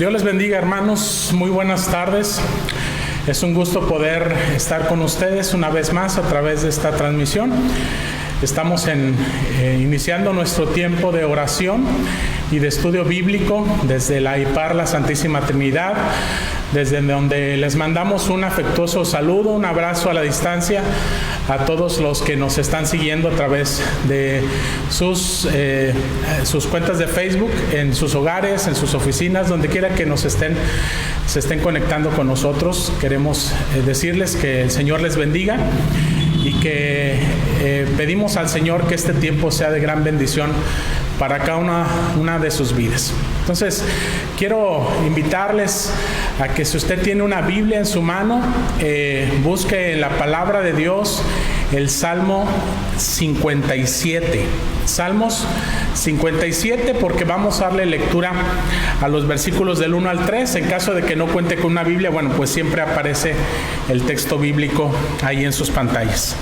Dios les bendiga, hermanos. Muy buenas tardes. Es un gusto poder estar con ustedes una vez más a través de esta transmisión. Estamos iniciando nuestro tiempo de oración y de estudio bíblico desde la IPAR, la Santísima Trinidad, desde donde les mandamos un afectuoso saludo, un abrazo a la distancia a todos los que nos están siguiendo a través de sus cuentas de Facebook, en sus hogares, en sus oficinas, donde quiera que se estén conectando con nosotros. Queremos decirles que el Señor les bendiga y que pedimos al Señor que este tiempo sea de gran bendición para cada una de sus vidas. Entonces, quiero invitarles a que si usted tiene una Biblia en su mano, busque en la palabra de Dios el Salmo 57. Salmos 57, porque vamos a darle lectura a los versículos del 1 al 3. En caso de que no cuente con una Biblia, bueno, pues siempre aparece el texto bíblico ahí en sus pantallas.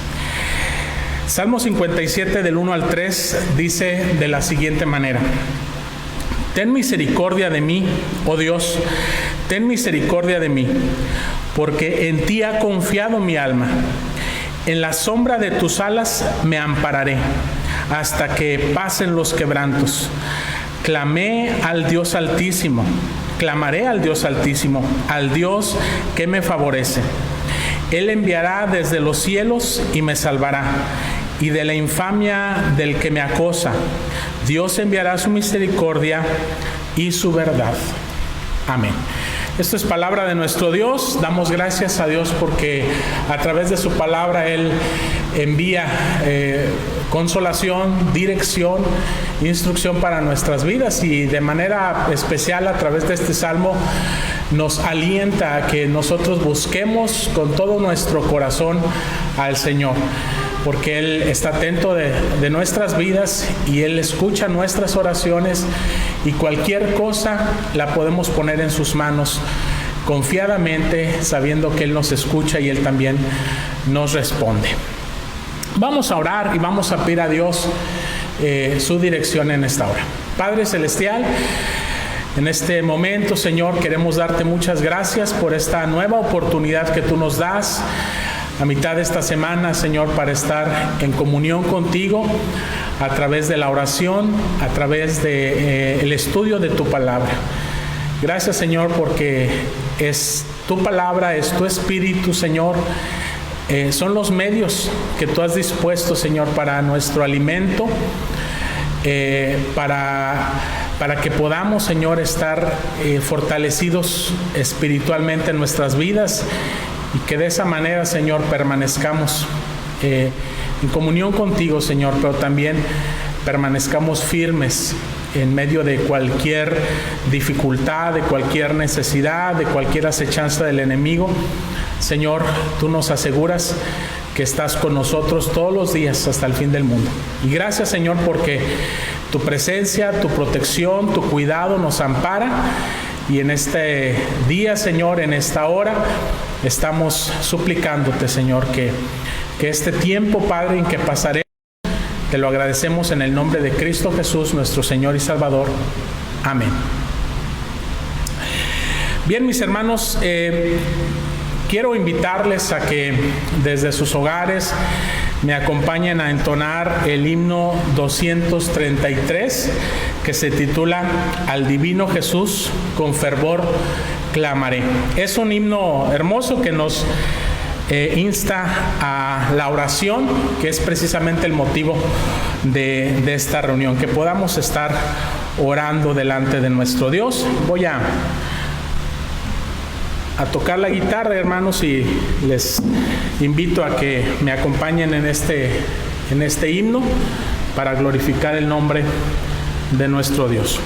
Salmo 57 del 1 al 3 dice de la siguiente manera: Ten misericordia de mí, oh Dios, ten misericordia de mí, porque en ti ha confiado mi alma. En la sombra de tus alas me ampararé, hasta que pasen los quebrantos. Clamé al Dios Altísimo, clamaré al Dios Altísimo, al Dios que me favorece. Él enviará desde los cielos y me salvará, y de la infamia del que me acosa. Dios enviará su misericordia y su verdad. Amén. Esto es palabra de nuestro Dios. Damos gracias a Dios porque a través de su palabra Él envía consolación, dirección, instrucción para nuestras vidas, y de manera especial a través de este salmo nos alienta a que nosotros busquemos con todo nuestro corazón al Señor, porque Él está atento de nuestras vidas y Él escucha nuestras oraciones, y cualquier cosa la podemos poner en sus manos confiadamente, sabiendo que Él nos escucha y Él también nos responde. Vamos a orar y vamos a pedir a Dios su dirección en esta hora. Padre Celestial, en este momento, Señor, queremos darte muchas gracias por esta nueva oportunidad que tú nos das a mitad de esta semana, Señor, para estar en comunión contigo a través de la oración, a través de el estudio de tu palabra. Gracias, Señor, porque es tu palabra, es tu espíritu, Señor. Son los medios que tú has dispuesto, Señor, para nuestro alimento, para que podamos, Señor, estar fortalecidos espiritualmente en nuestras vidas, y que de esa manera, Señor, permanezcamos en comunión contigo, Señor, pero también permanezcamos firmes en medio de cualquier dificultad, de cualquier necesidad, de cualquier acechanza del enemigo. Señor, tú nos aseguras que estás con nosotros todos los días hasta el fin del mundo. Y gracias, Señor, porque tu presencia, tu protección, tu cuidado nos ampara. Y en este día, Señor, en esta hora, estamos suplicándote, Señor, que este tiempo, Padre, en que pasaremos, te lo agradecemos en el nombre de Cristo Jesús, nuestro Señor y Salvador. Amén. Bien, mis hermanos, quiero invitarles a que desde sus hogares me acompañen a entonar el himno 233, que se titula Al Divino Jesús con fervor clamaré. Es un himno hermoso que nos insta a la oración, que es precisamente el motivo de esta reunión, que podamos estar orando delante de nuestro Dios. Voy a tocar la guitarra, hermanos, y les invito a que me acompañen en este himno para glorificar el nombre de nuestro Dios.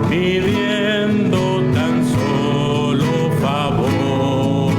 Pidiendo tan solo favor.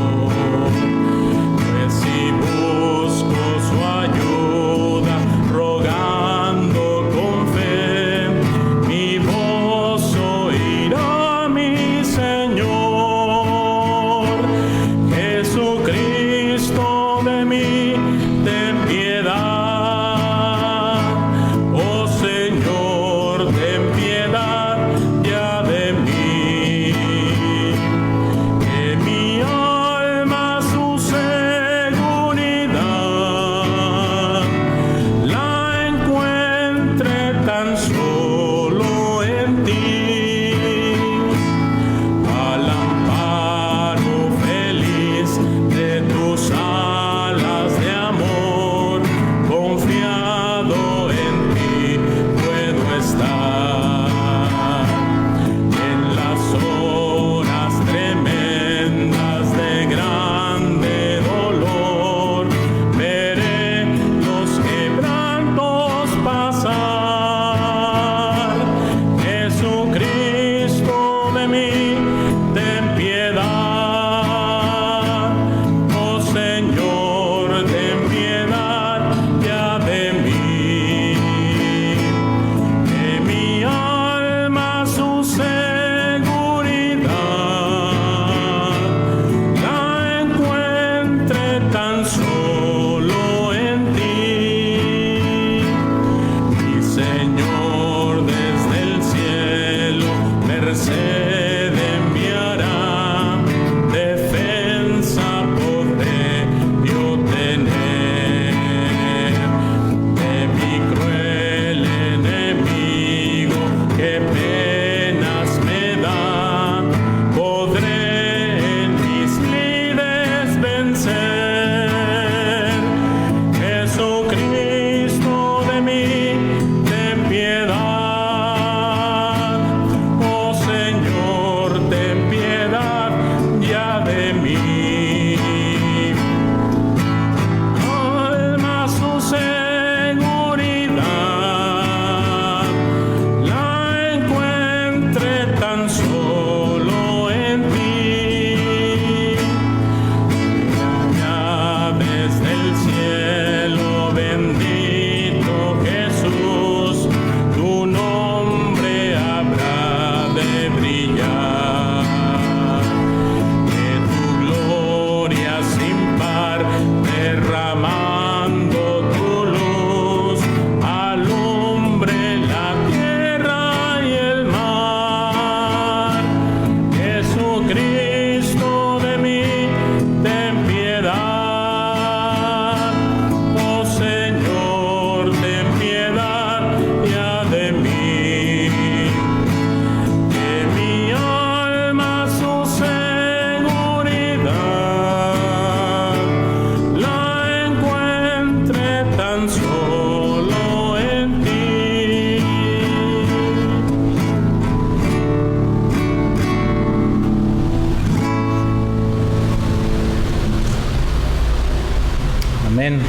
Amén.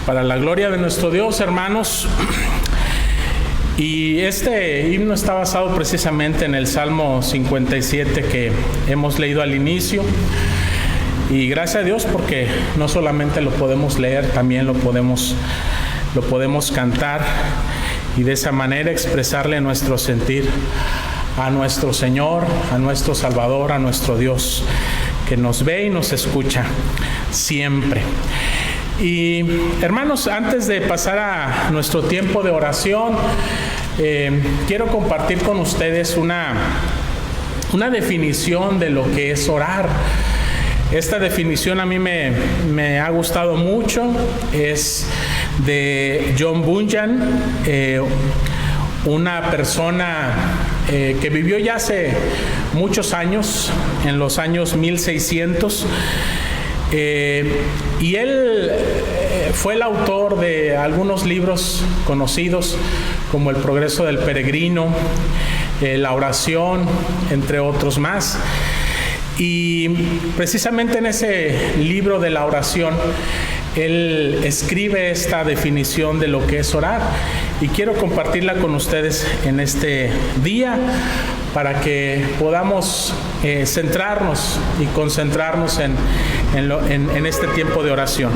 Para la gloria de nuestro Dios, hermanos. Y este himno está basado precisamente en el Salmo 57 que hemos leído al inicio. Y gracias a Dios, porque no solamente lo podemos leer, también lo podemos cantar y de esa manera expresarle nuestro sentir a nuestro Señor, a nuestro Salvador, a nuestro Dios, que nos ve y nos escucha siempre. Y hermanos, antes de pasar a nuestro tiempo de oración, quiero compartir con ustedes una definición de lo que es orar. Esta definición a mí me ha gustado mucho. Es de John Bunyan, una persona que vivió ya hace muchos años, en los años 1600. Y él fue el autor de algunos libros conocidos como El progreso del peregrino, La oración, entre otros más. Y precisamente en ese libro de la oración, él escribe esta definición de lo que es orar. Y quiero compartirla con ustedes en este día para que podamos centrarnos y concentrarnos en este tiempo de oración.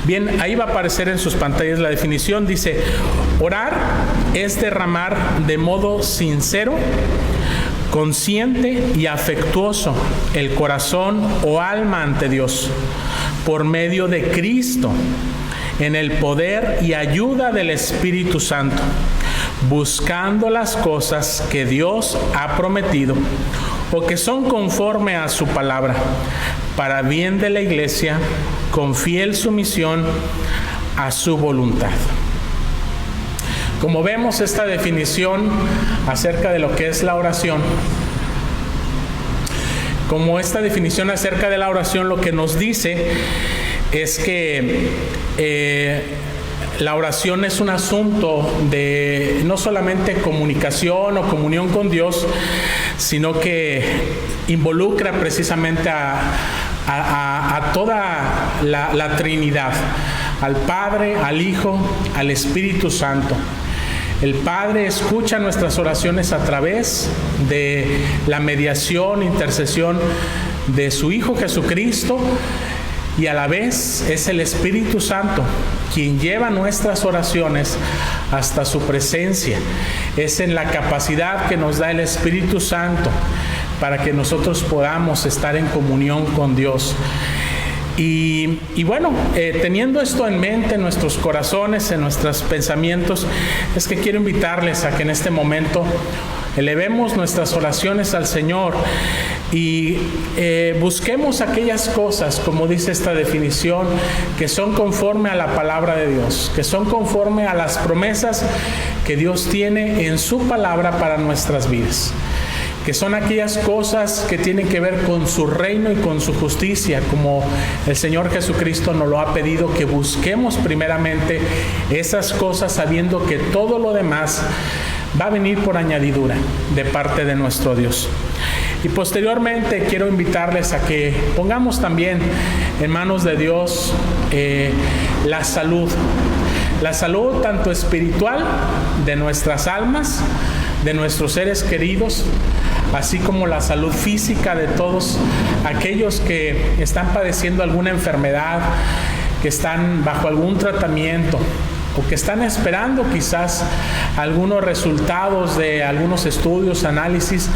Bien, ahí va a aparecer en sus pantallas la definición. Dice: orar es derramar de modo sincero, consciente y afectuoso el corazón o alma ante Dios por medio de Cristo, en el poder y ayuda del Espíritu Santo, buscando las cosas que Dios ha prometido o que son conforme a su palabra, para bien de la iglesia, con fiel sumisión a su voluntad. Como vemos, esta definición acerca de lo que es la oración, lo que nos dice es que la oración es un asunto de no solamente comunicación o comunión con Dios, sino que involucra precisamente a toda la Trinidad, al Padre, al Hijo, al Espíritu Santo. El Padre escucha nuestras oraciones a través de la mediación, intercesión de su Hijo Jesucristo, y a la vez es el Espíritu Santo quien lleva nuestras oraciones hasta su presencia. Es en la capacidad que nos da el Espíritu Santo para que nosotros podamos estar en comunión con Dios. Y bueno, teniendo esto en mente en nuestros corazones, en nuestros pensamientos, es que quiero invitarles a que en este momento elevemos nuestras oraciones al Señor y busquemos aquellas cosas, como dice esta definición, que son conforme a la palabra de Dios, que son conforme a las promesas que Dios tiene en su palabra para nuestras vidas, que son aquellas cosas que tienen que ver con su reino y con su justicia, como el Señor Jesucristo nos lo ha pedido, que busquemos primeramente esas cosas, sabiendo que todo lo demás va a venir por añadidura de parte de nuestro Dios. Y posteriormente quiero invitarles a que pongamos también en manos de Dios la salud tanto espiritual de nuestras almas, de nuestros seres queridos, así como la salud física de todos aquellos que están padeciendo alguna enfermedad, que están bajo algún tratamiento o que están esperando quizás algunos resultados de algunos estudios, análisis,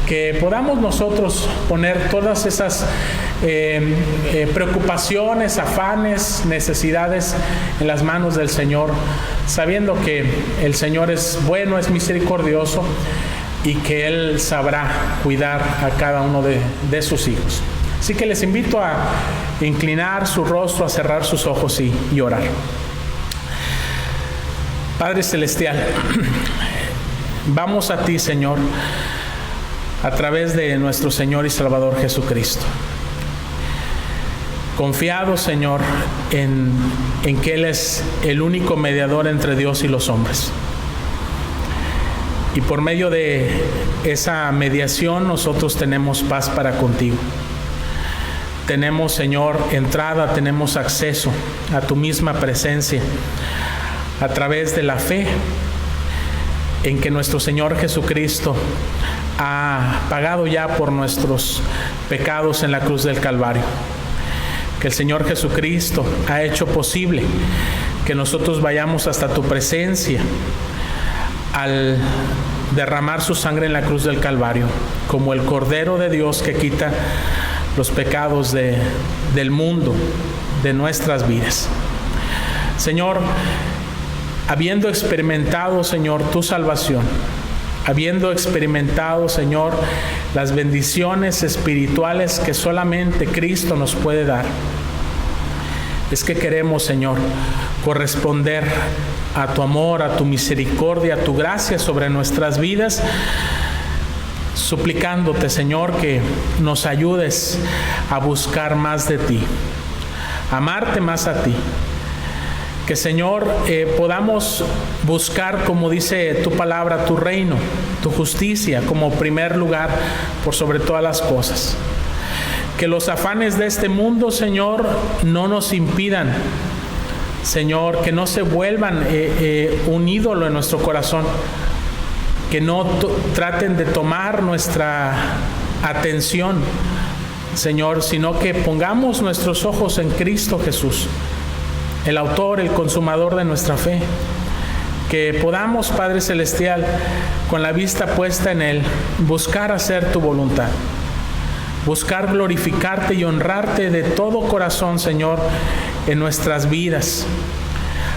que podamos nosotros poner todas esas preocupaciones, afanes, necesidades en las manos del Señor, sabiendo que el Señor es bueno, es misericordioso y que Él sabrá cuidar a cada uno de sus hijos. Así que les invito a inclinar su rostro, a cerrar sus ojos y orar. Padre Celestial, vamos a ti, Señor, a través de nuestro Señor y Salvador Jesucristo. Confiado, Señor, en que Él es el único mediador entre Dios y los hombres. Y por medio de esa mediación nosotros tenemos paz para contigo. tenemos, Señor, entrada, tenemos acceso a tu misma presencia a través de la fe en que nuestro Señor Jesucristo ha pagado ya por nuestros pecados en la cruz del Calvario. Que el Señor Jesucristo ha hecho posible que nosotros vayamos hasta tu presencia al derramar su sangre en la cruz del Calvario, como el Cordero de Dios que quita los pecados del mundo, de nuestras vidas. Señor, habiendo experimentado, Señor, tu salvación, habiendo experimentado, Señor, las bendiciones espirituales que solamente Cristo nos puede dar, es que queremos, Señor, corresponder a tu amor, a tu misericordia, a tu gracia sobre nuestras vidas, suplicándote, Señor, que nos ayudes a buscar más de ti, a amarte más a ti. Que, Señor, podamos buscar, como dice tu palabra, tu reino, tu justicia como primer lugar por sobre todas las cosas. Que los afanes de este mundo, Señor, no nos impidan, Señor, que no se vuelvan un ídolo en nuestro corazón, que no traten de tomar nuestra atención, Señor, sino que pongamos nuestros ojos en Cristo Jesús, el autor, el consumador de nuestra fe. Que podamos, Padre Celestial, con la vista puesta en Él, buscar hacer tu voluntad, buscar glorificarte y honrarte de todo corazón, Señor, en nuestras vidas,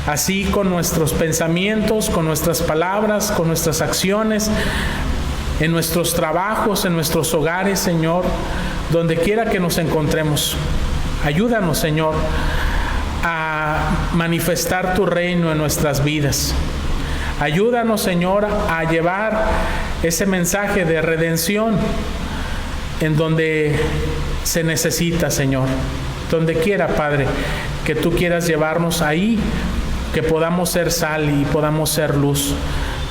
así con nuestros pensamientos, con nuestras palabras, con nuestras acciones, en nuestros trabajos, en nuestros hogares, Señor, donde quiera que nos encontremos. Ayúdanos, Señor, a manifestar tu reino en nuestras vidas. Ayúdanos, Señor, a llevar ese mensaje de redención en donde se necesita, Señor. Donde quiera, Padre, que tú quieras llevarnos ahí, que podamos ser sal y podamos ser luz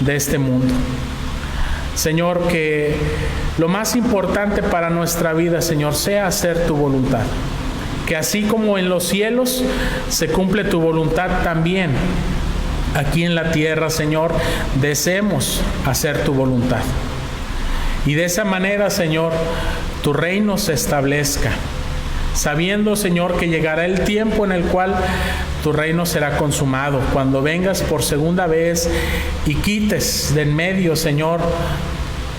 de este mundo. Señor, que lo más importante para nuestra vida, Señor, sea hacer tu voluntad. Que así como en los cielos se cumple tu voluntad, también aquí en la tierra, Señor, deseemos hacer tu voluntad. Y de esa manera, Señor, tu reino se establezca, sabiendo, Señor, que llegará el tiempo en el cual tu reino será consumado, cuando vengas por segunda vez y quites de en medio, Señor,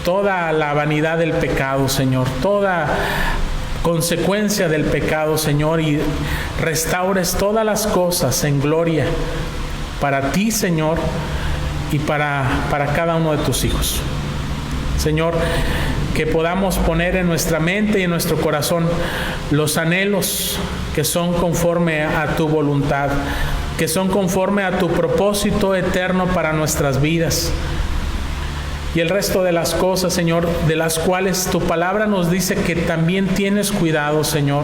toda la vanidad del pecado, Señor, toda consecuencia del pecado, Señor, y restaures todas las cosas en gloria para ti, Señor, y para cada uno de tus hijos. Señor, que podamos poner en nuestra mente y en nuestro corazón los anhelos que son conforme a tu voluntad, que son conforme a tu propósito eterno para nuestras vidas. Y el resto de las cosas, Señor, de las cuales tu palabra nos dice que también tienes cuidado, Señor,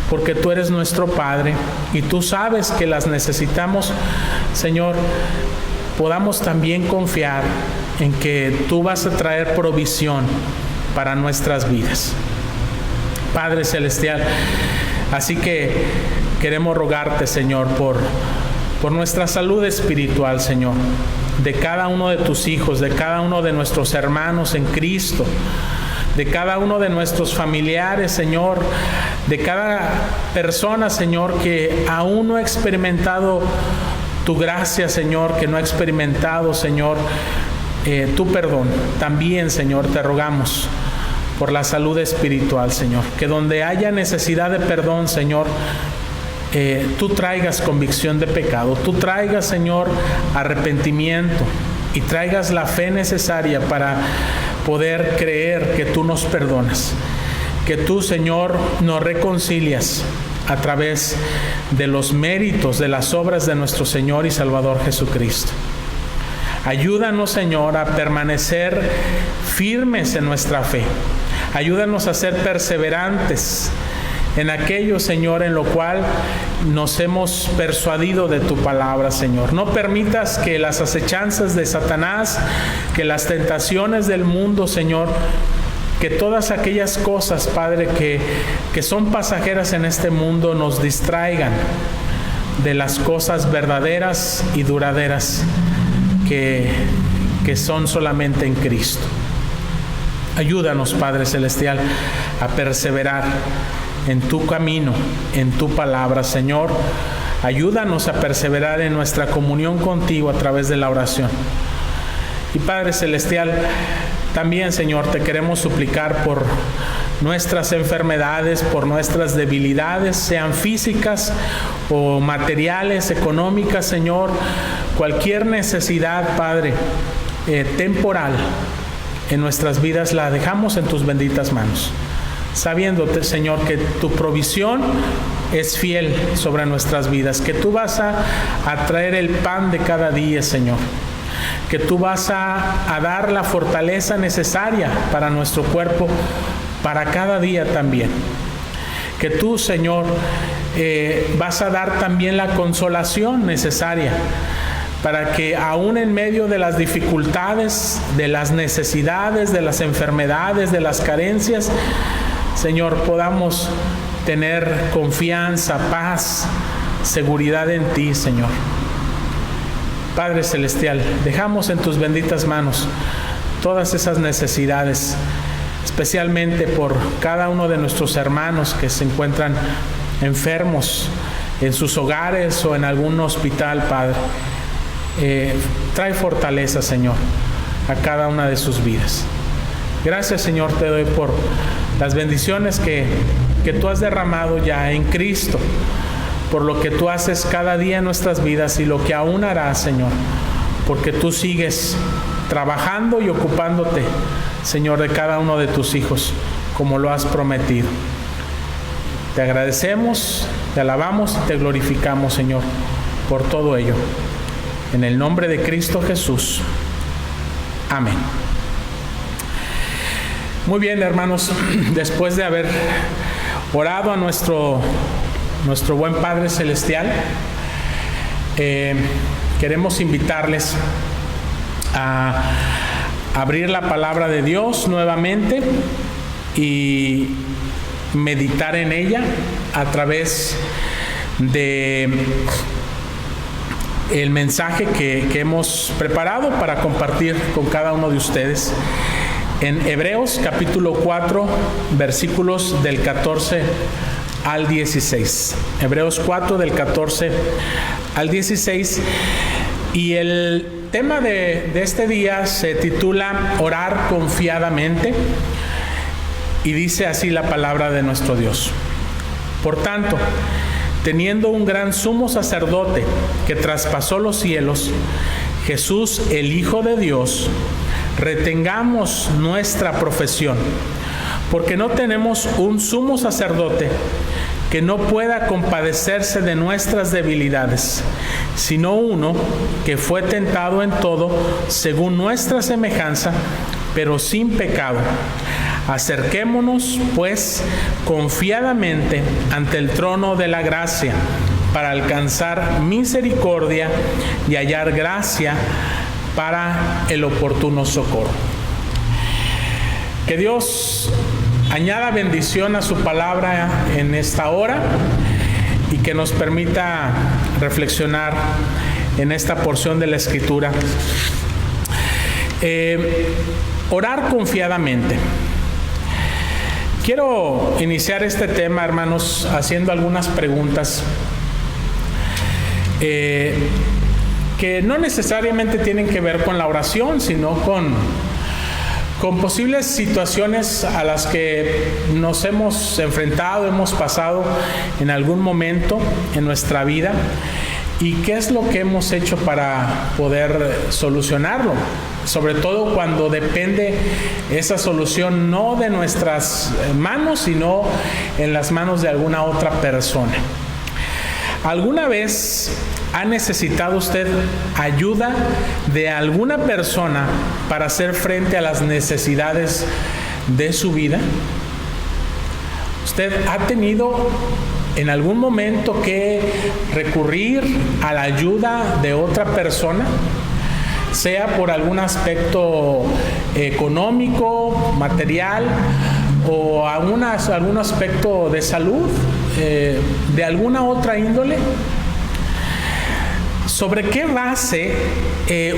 porque tú eres nuestro Padre y tú sabes que las necesitamos, Señor, podamos también confiar en que tú vas a traer provisión para nuestras vidas. Padre Celestial, así que queremos rogarte, Señor, por nuestra salud espiritual, Señor, de cada uno de tus hijos, de cada uno de nuestros hermanos en Cristo, de cada uno de nuestros familiares, Señor, de cada persona, Señor, que aún no ha experimentado tu gracia, Señor, que no ha experimentado, Señor, tu perdón. También, Señor, te rogamos por la salud espiritual, Señor, que donde haya necesidad de perdón, Señor, tú traigas convicción de pecado, tú traigas, Señor, arrepentimiento y traigas la fe necesaria para poder creer que tú nos perdonas, que tú, Señor, nos reconcilias a través de los méritos de las obras de nuestro Señor y Salvador Jesucristo. Ayúdanos, Señor, a permanecer firmes en nuestra fe. Ayúdanos a ser perseverantes en aquello, Señor, en lo cual nos hemos persuadido de tu palabra, Señor. No permitas que las acechanzas de Satanás, que las tentaciones del mundo, Señor, que todas aquellas cosas, Padre, que son pasajeras en este mundo nos distraigan de las cosas verdaderas y duraderas que son solamente en Cristo. Ayúdanos, Padre Celestial, a perseverar en tu camino, en tu palabra, Señor. Ayúdanos a perseverar en nuestra comunión contigo a través de la oración. Y Padre Celestial, también, Señor, te queremos suplicar por nuestras enfermedades, por nuestras debilidades, sean físicas o materiales, económicas, Señor. Cualquier necesidad, Padre, temporal en nuestras vidas, la dejamos en tus benditas manos, sabiéndote, Señor, que tu provisión es fiel sobre nuestras vidas, que tú vas a traer el pan de cada día, Señor, que tú vas a dar la fortaleza necesaria para nuestro cuerpo, para cada día también, que tú, Señor, vas a dar también la consolación necesaria para que aún en medio de las dificultades, de las necesidades, de las enfermedades, de las carencias, Señor, podamos tener confianza, paz, seguridad en ti, Señor. Padre Celestial, dejamos en tus benditas manos todas esas necesidades, especialmente por cada uno de nuestros hermanos que se encuentran enfermos en sus hogares o en algún hospital, Padre. Trae fortaleza, Señor, a cada una de sus vidas. Gracias, Señor, te doy por las bendiciones que tú has derramado ya en Cristo, por lo que tú haces cada día en nuestras vidas y lo que aún harás, Señor, porque tú sigues trabajando y ocupándote, Señor, de cada uno de tus hijos, como lo has prometido. Te agradecemos, te alabamos y te glorificamos, Señor, por todo ello. En el nombre de Cristo Jesús. Amén. Muy bien, hermanos, después de haber orado a nuestro buen Padre Celestial, queremos invitarles a abrir la palabra de Dios nuevamente y meditar en ella a través de el mensaje que hemos preparado para compartir con cada uno de ustedes en Hebreos capítulo 4, versículos del 14 al 16. Hebreos 4 del 14 al 16. Y el tema de este día se titula Orar confiadamente, y dice así la palabra de nuestro Dios. Por tanto, teniendo un gran sumo sacerdote que traspasó los cielos, Jesús, el Hijo de Dios, retengamos nuestra profesión, porque no tenemos un sumo sacerdote que no pueda compadecerse de nuestras debilidades, sino uno que fue tentado en todo según nuestra semejanza, pero sin pecado. Acerquémonos, pues, confiadamente ante el trono de la gracia, para alcanzar misericordia y hallar gracia para el oportuno socorro. Que Dios añada bendición a su palabra en esta hora y que nos permita reflexionar en esta porción de la Escritura. Orar confiadamente. Quiero iniciar este tema, hermanos, haciendo algunas preguntas que no necesariamente tienen que ver con la oración, sino con posibles situaciones a las que nos hemos enfrentado, hemos pasado en algún momento en nuestra vida, y qué es lo que hemos hecho para poder solucionarlo, sobre todo cuando depende esa solución no de nuestras manos, sino en las manos de alguna otra persona. ¿Alguna vez ha necesitado usted ayuda de alguna persona para hacer frente a las necesidades de su vida? ¿Usted ha tenido en algún momento que recurrir a la ayuda de otra persona? sea por algún aspecto económico, material, o algún aspecto de salud, de alguna otra índole. ¿Sobre qué base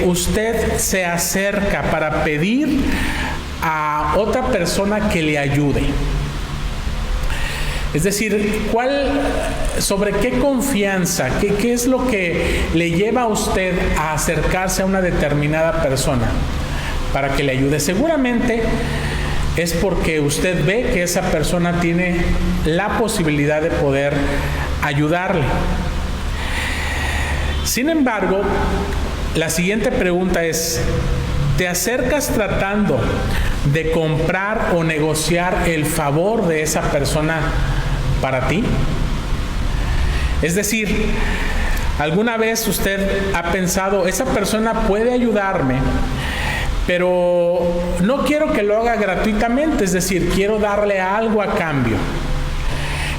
usted se acerca para pedir a otra persona que le ayude? Es decir, ¿sobre qué confianza, qué es lo que le lleva a usted a acercarse a una determinada persona para que le ayude? Seguramente es porque usted ve que esa persona tiene la posibilidad de poder ayudarle. Sin embargo, la siguiente pregunta es: ¿te acercas tratando de comprar o negociar el favor de esa persona para ti? Es decir, ¿alguna vez usted ha pensado, esa persona puede ayudarme, pero no quiero que lo haga gratuitamente, es decir, quiero darle algo a cambio?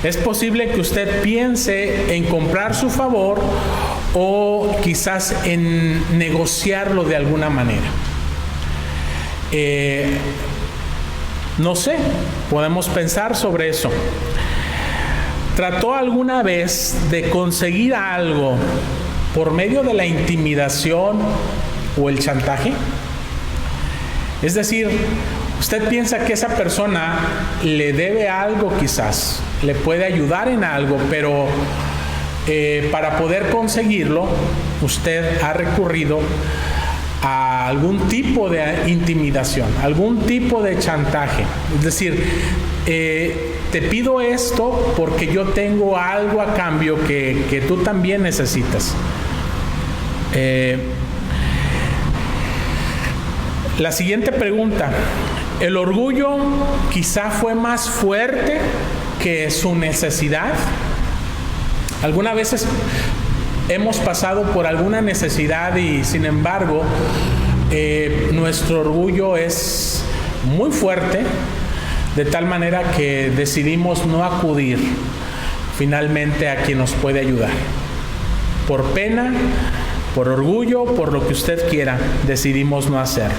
Es posible que usted piense en comprar su favor o quizás en negociarlo de alguna manera. No sé, podemos pensar sobre eso. ¿Trató alguna vez de conseguir algo por medio de la intimidación o el chantaje? Es decir, usted piensa que esa persona le debe algo, quizás le puede ayudar en algo, pero para poder conseguirlo, usted ha recurrido a algún tipo de intimidación, algún tipo de chantaje. Es decir, te pido esto porque yo tengo algo a cambio que tú también necesitas. La siguiente pregunta: ¿el orgullo quizá fue más fuerte que su necesidad? Algunas veces hemos pasado por alguna necesidad y, sin embargo, nuestro orgullo es muy fuerte, de tal manera que decidimos no acudir finalmente a quien nos puede ayudar. Por pena, por orgullo, por lo que usted quiera, decidimos no hacer.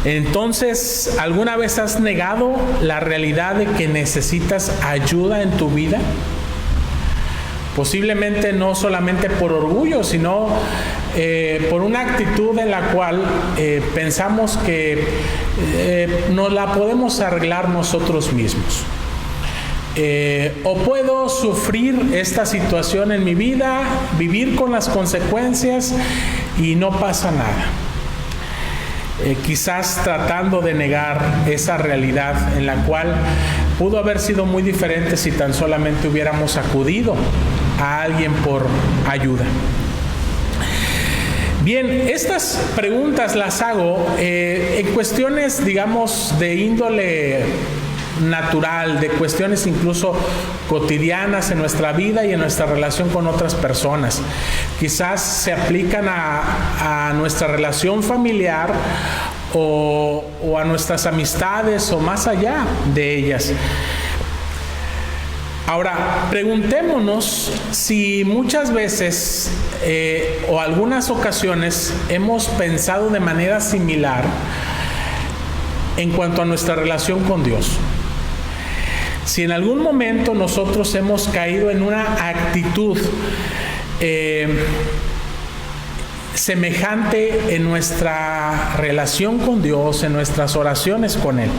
Entonces, ¿alguna vez has negado la realidad de que necesitas ayuda en tu vida? Posiblemente no solamente por orgullo, sino por una actitud en la cual pensamos que nos la podemos arreglar nosotros mismos. O puedo sufrir esta situación en mi vida, vivir con las consecuencias y no pasa nada. Quizás tratando de negar esa realidad en la cual pudo haber sido muy diferente si tan solamente hubiéramos acudido a alguien por ayuda. Bien, estas preguntas las hago en cuestiones, digamos, de índole natural, de cuestiones incluso cotidianas en nuestra vida y en nuestra relación con otras personas. Quizás se aplican a nuestra relación familiar o a nuestras amistades o más allá de ellas. Ahora, preguntémonos si muchas veces o algunas ocasiones hemos pensado de manera similar en cuanto a nuestra relación con Dios. Si en algún momento nosotros hemos caído en una actitud semejante en nuestra relación con Dios, en nuestras oraciones con Él.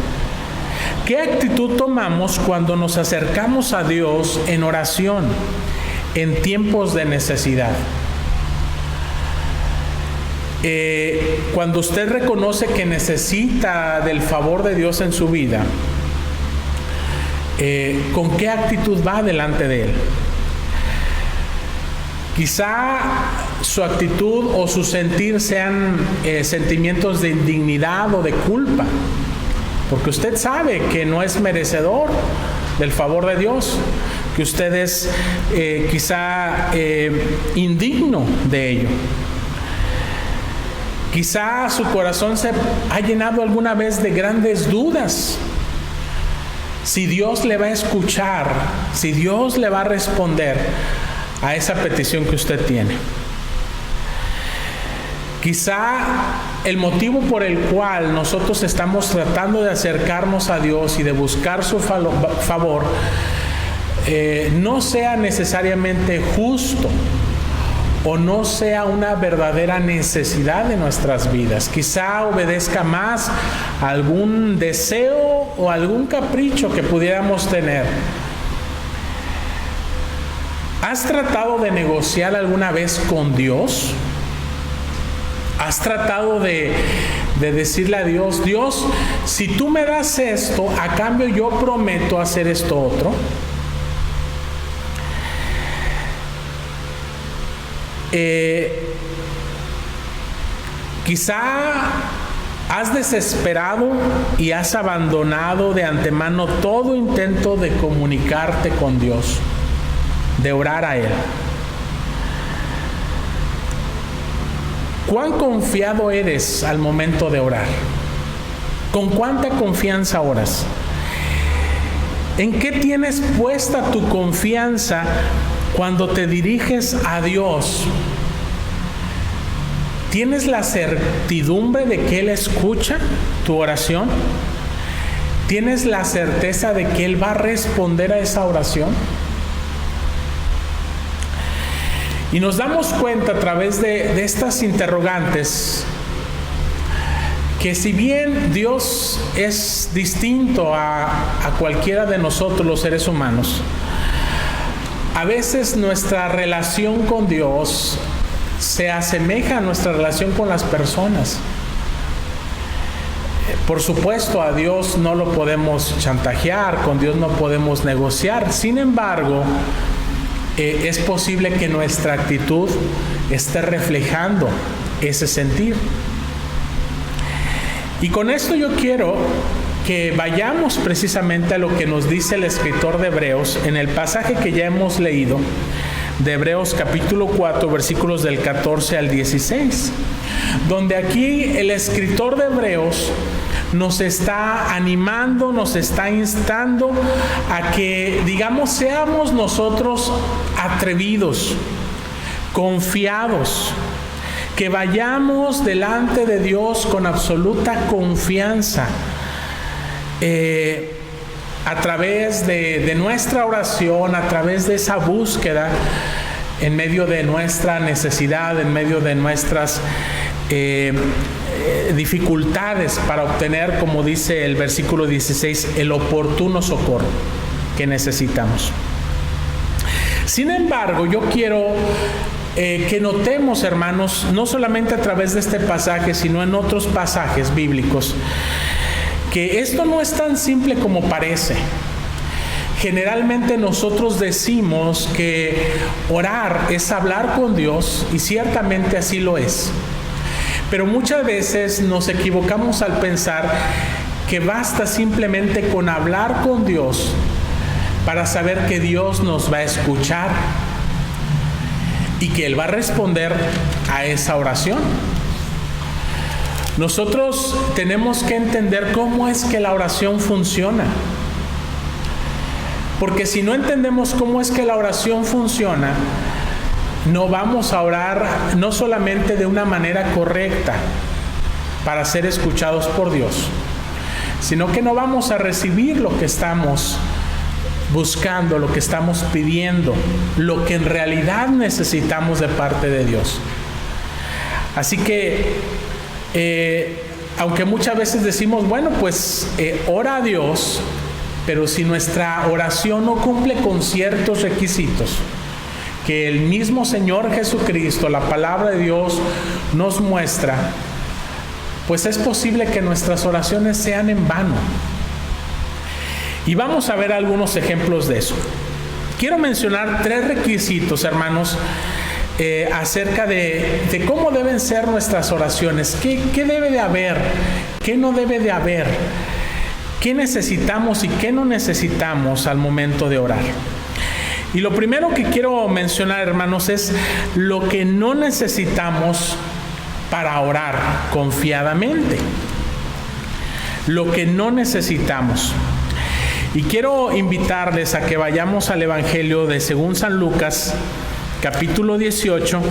¿Qué actitud tomamos cuando nos acercamos a Dios en oración, en tiempos de necesidad? Cuando usted reconoce que necesita del favor de Dios en su vida, ¿con qué actitud va delante de Él? Quizá su actitud o su sentir sean sentimientos de indignidad o de culpa, porque usted sabe que no es merecedor del favor de Dios, que usted es quizá indigno de ello. Quizá su corazón se ha llenado alguna vez de grandes dudas. Si Dios le va a escuchar, si Dios le va a responder a esa petición que usted tiene. Quizá el motivo por el cual nosotros estamos tratando de acercarnos a Dios y de buscar su favor no sea necesariamente justo o no sea una verdadera necesidad de nuestras vidas. Quizá obedezca más a algún deseo o algún capricho que pudiéramos tener. ¿Has tratado de negociar alguna vez con Dios? ¿Has tratado de decirle a Dios, Dios, si tú me das esto, a cambio yo prometo hacer esto otro? Quizá has desesperado y has abandonado de antemano todo intento de comunicarte con Dios, de orar a Él. ¿Cuán confiado eres al momento de orar? ¿Con cuánta confianza oras? ¿En qué tienes puesta tu confianza cuando te diriges a Dios? ¿Tienes la certidumbre de que Él escucha tu oración? ¿Tienes la certeza de que Él va a responder a esa oración? Y nos damos cuenta a través de estas interrogantes que si bien Dios es distinto a cualquiera de nosotros los seres humanos, a veces nuestra relación con Dios se asemeja a nuestra relación con las personas. Por supuesto, a Dios no lo podemos chantajear, con Dios no podemos negociar. Sin embargo, es posible que nuestra actitud esté reflejando ese sentir. Y con esto yo quiero que vayamos precisamente a lo que nos dice el escritor de Hebreos en el pasaje que ya hemos leído, de Hebreos capítulo 4, versículos del 14 al 16, donde aquí el escritor de Hebreos nos está animando, nos está instando a que, digamos, seamos nosotros atrevidos, confiados, que vayamos delante de Dios con absoluta confianza, a través de nuestra oración, a través de esa búsqueda, en medio de nuestra necesidad, en medio de nuestras dificultades para obtener, como dice el versículo 16, el oportuno socorro que necesitamos. Sin embargo, yo quiero que notemos, hermanos, no solamente a través de este pasaje, sino en otros pasajes bíblicos, que esto no es tan simple como parece. Generalmente nosotros decimos que orar es hablar con Dios, y ciertamente así lo es. Pero muchas veces nos equivocamos al pensar que basta simplemente con hablar con Dios para saber que Dios nos va a escuchar y que Él va a responder a esa oración. Nosotros tenemos que entender cómo es que la oración funciona. Porque si no entendemos cómo es que la oración funciona, no vamos a orar no solamente de una manera correcta para ser escuchados por Dios, sino que no vamos a recibir lo que estamos buscando, lo que estamos pidiendo, lo que en realidad necesitamos de parte de Dios. Así que aunque muchas veces decimos, bueno, pues ora a Dios, pero si nuestra oración no cumple con ciertos requisitos que el mismo Señor Jesucristo, la palabra de Dios, nos muestra, pues es posible que nuestras oraciones sean en vano. Y vamos a ver algunos ejemplos de eso. Quiero mencionar 3 requisitos, hermanos, acerca de cómo deben ser nuestras oraciones. ¿Qué debe de haber? ¿Qué no debe de haber? ¿Qué necesitamos y qué no necesitamos al momento de orar? Y lo primero que quiero mencionar, hermanos, es lo que no necesitamos para orar confiadamente. Lo que no necesitamos. Y quiero invitarles a que vayamos al Evangelio de según San Lucas, capítulo 18,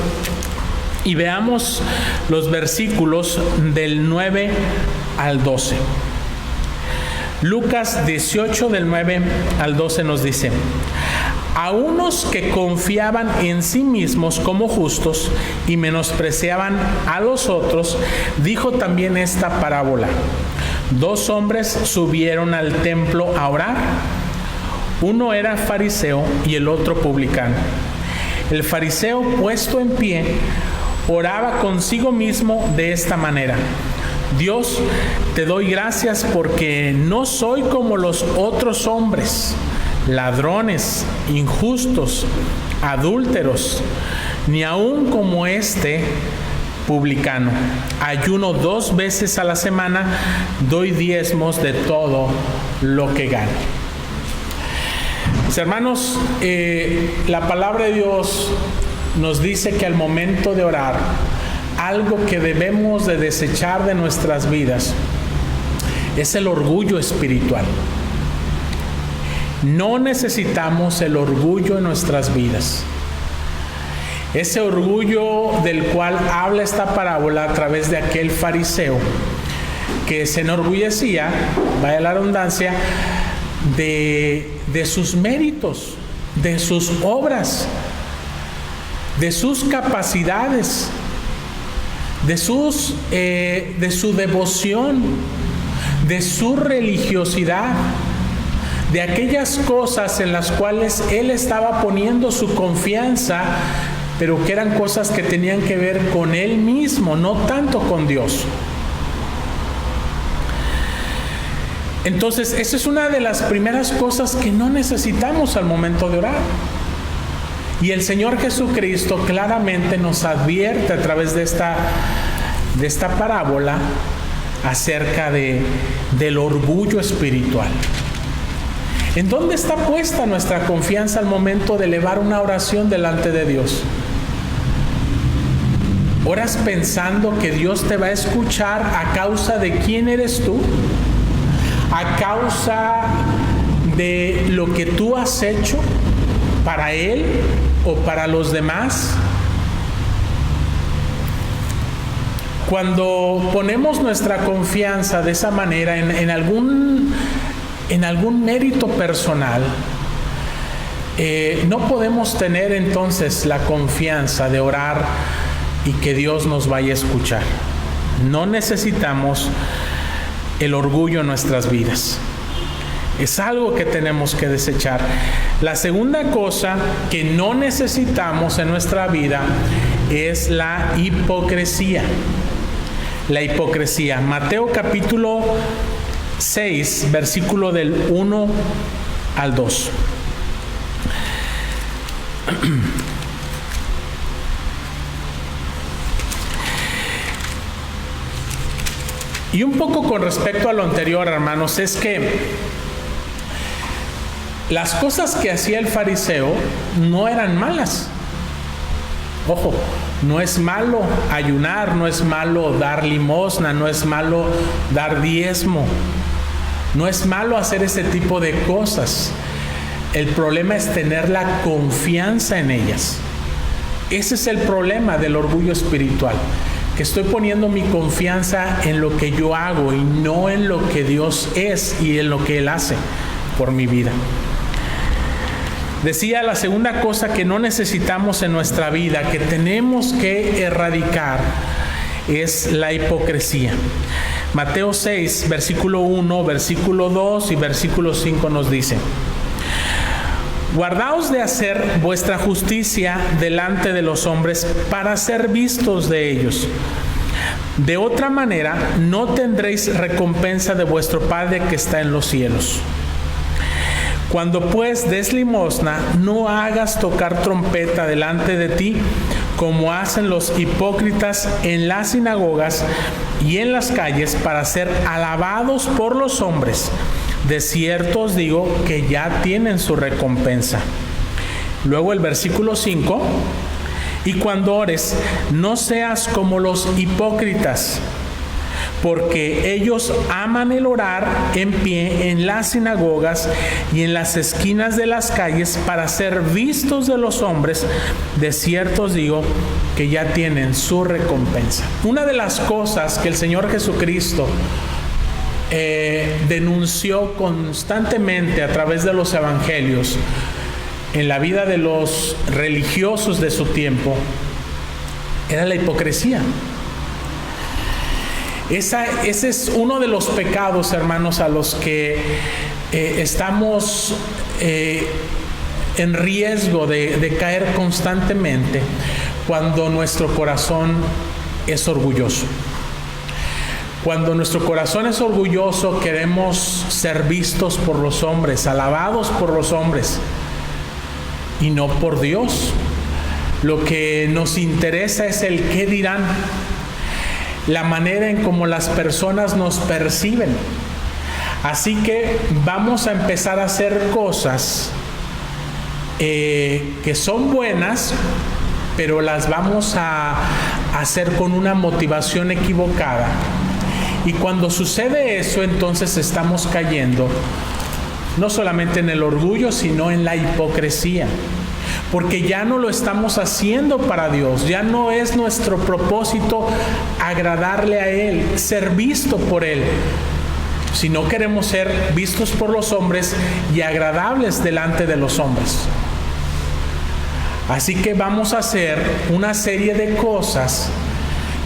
Y veamos los versículos del 9 al 12. Lucas 18 del 9 al 12 nos dice: a unos que confiaban en sí mismos como justos y menospreciaban a los otros, dijo también esta parábola. 2 hombres subieron al templo a orar. Uno era fariseo y el otro publicano. El fariseo, puesto en pie, oraba consigo mismo de esta manera: Dios, te doy gracias porque no soy como los otros hombres, ladrones, injustos, adúlteros, ni aun como este publicano. Ayuno 2 veces a la semana, doy diezmos de todo lo que gano. Mis hermanos, la palabra de Dios nos dice que al momento de orar, algo que debemos de desechar de nuestras vidas es el orgullo espiritual. No necesitamos el orgullo en nuestras vidas. Ese orgullo del cual habla esta parábola a través de aquel fariseo que se enorgullecía, vaya la redundancia, de sus méritos, de sus obras, de sus capacidades, de su devoción, de su religiosidad, de aquellas cosas en las cuales él estaba poniendo su confianza, pero que eran cosas que tenían que ver con él mismo, no tanto con Dios. Entonces, esa es una de las primeras cosas que no necesitamos al momento de orar. Y el Señor Jesucristo claramente nos advierte a través de esta parábola acerca del orgullo espiritual. ¿En dónde está puesta nuestra confianza al momento de elevar una oración delante de Dios? ¿Oras pensando que Dios te va a escuchar a causa de quién eres tú? ¿A causa de lo que tú has hecho para Él o para los demás? Cuando ponemos nuestra confianza de esa manera en algún mérito personal, no podemos tener entonces la confianza de orar y que Dios nos vaya a escuchar. No necesitamos el orgullo en nuestras vidas. Es algo que tenemos que desechar. La segunda cosa que no necesitamos en nuestra vida es la hipocresía. La hipocresía. Mateo capítulo 6, versículo del 1 al 2. Y un poco con respecto a lo anterior, hermanos, es que las cosas que hacía el fariseo no eran malas. Ojo, no es malo ayunar, no es malo dar limosna, no es malo dar diezmo, no es malo hacer ese tipo de cosas. El problema es tener la confianza en ellas. Ese es el problema del orgullo espiritual, que estoy poniendo mi confianza en lo que yo hago y no en lo que Dios es y en lo que Él hace por mi vida. Decía, la segunda cosa que no necesitamos en nuestra vida, que tenemos que erradicar, es la hipocresía. Mateo 6, versículo 1, versículo 2 y versículo 5 nos dice: guardaos de hacer vuestra justicia delante de los hombres para ser vistos de ellos. De otra manera, no tendréis recompensa de vuestro Padre que está en los cielos. Cuando pues des limosna, no hagas tocar trompeta delante de ti, como hacen los hipócritas en las sinagogas y en las calles, para ser alabados por los hombres. De cierto os digo que ya tienen su recompensa. Luego el versículo 5: y cuando ores, no seas como los hipócritas, porque ellos aman el orar en pie en las sinagogas y en las esquinas de las calles para ser vistos de los hombres. De cierto os digo que ya tienen su recompensa. Una de las cosas que el Señor Jesucristo denunció constantemente a través de los evangelios en la vida de los religiosos de su tiempo era la hipocresía. Ese es uno de los pecados, hermanos, a los que estamos en riesgo de caer constantemente cuando nuestro corazón es orgulloso. Cuando nuestro corazón es orgulloso, queremos ser vistos por los hombres, alabados por los hombres y no por Dios. Lo que nos interesa es el qué dirán, la manera en cómo las personas nos perciben. Así que vamos a empezar a hacer cosas que son buenas, pero las vamos a hacer con una motivación equivocada. Y cuando sucede eso, entonces estamos cayendo no solamente en el orgullo, sino en la hipocresía. Porque ya no lo estamos haciendo para Dios, ya no es nuestro propósito agradarle a Él, ser visto por Él, sino queremos ser vistos por los hombres y agradables delante de los hombres. Así que vamos a hacer una serie de cosas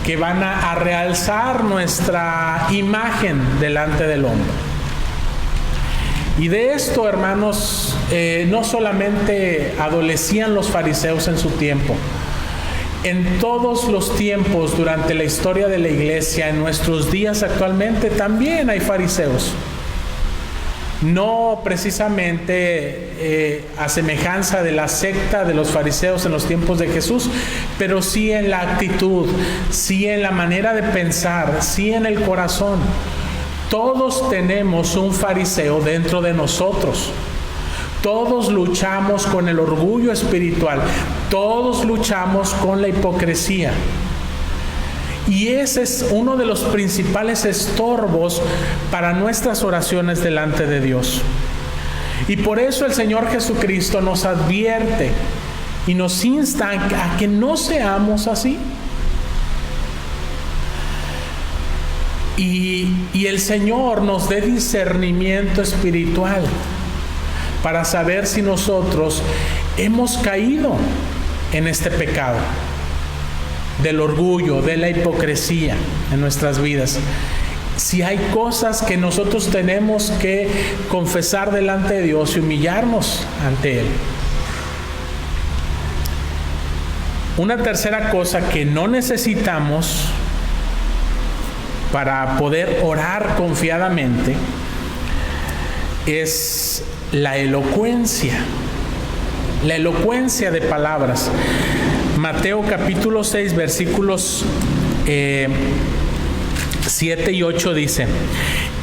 que van a realzar nuestra imagen delante del hombre. Y de esto, hermanos, no solamente adolecían los fariseos en su tiempo. En todos los tiempos durante la historia de la iglesia, en nuestros días actualmente, también hay fariseos. No precisamente a semejanza de la secta de los fariseos en los tiempos de Jesús, pero sí en la actitud, sí en la manera de pensar, sí en el corazón. Todos tenemos un fariseo dentro de nosotros. Todos luchamos con el orgullo espiritual. Todos luchamos con la hipocresía. Y ese es uno de los principales estorbos para nuestras oraciones delante de Dios. Y por eso el Señor Jesucristo nos advierte y nos insta a que no seamos así. Y el Señor nos dé discernimiento espiritual para saber si nosotros hemos caído en este pecado del orgullo, de la hipocresía en nuestras vidas. Si hay cosas que nosotros tenemos que confesar delante de Dios y humillarnos ante Él. Una tercera cosa que no necesitamos para poder orar confiadamente es la elocuencia de palabras. Mateo capítulo 6 versículos 7 y 8 dice: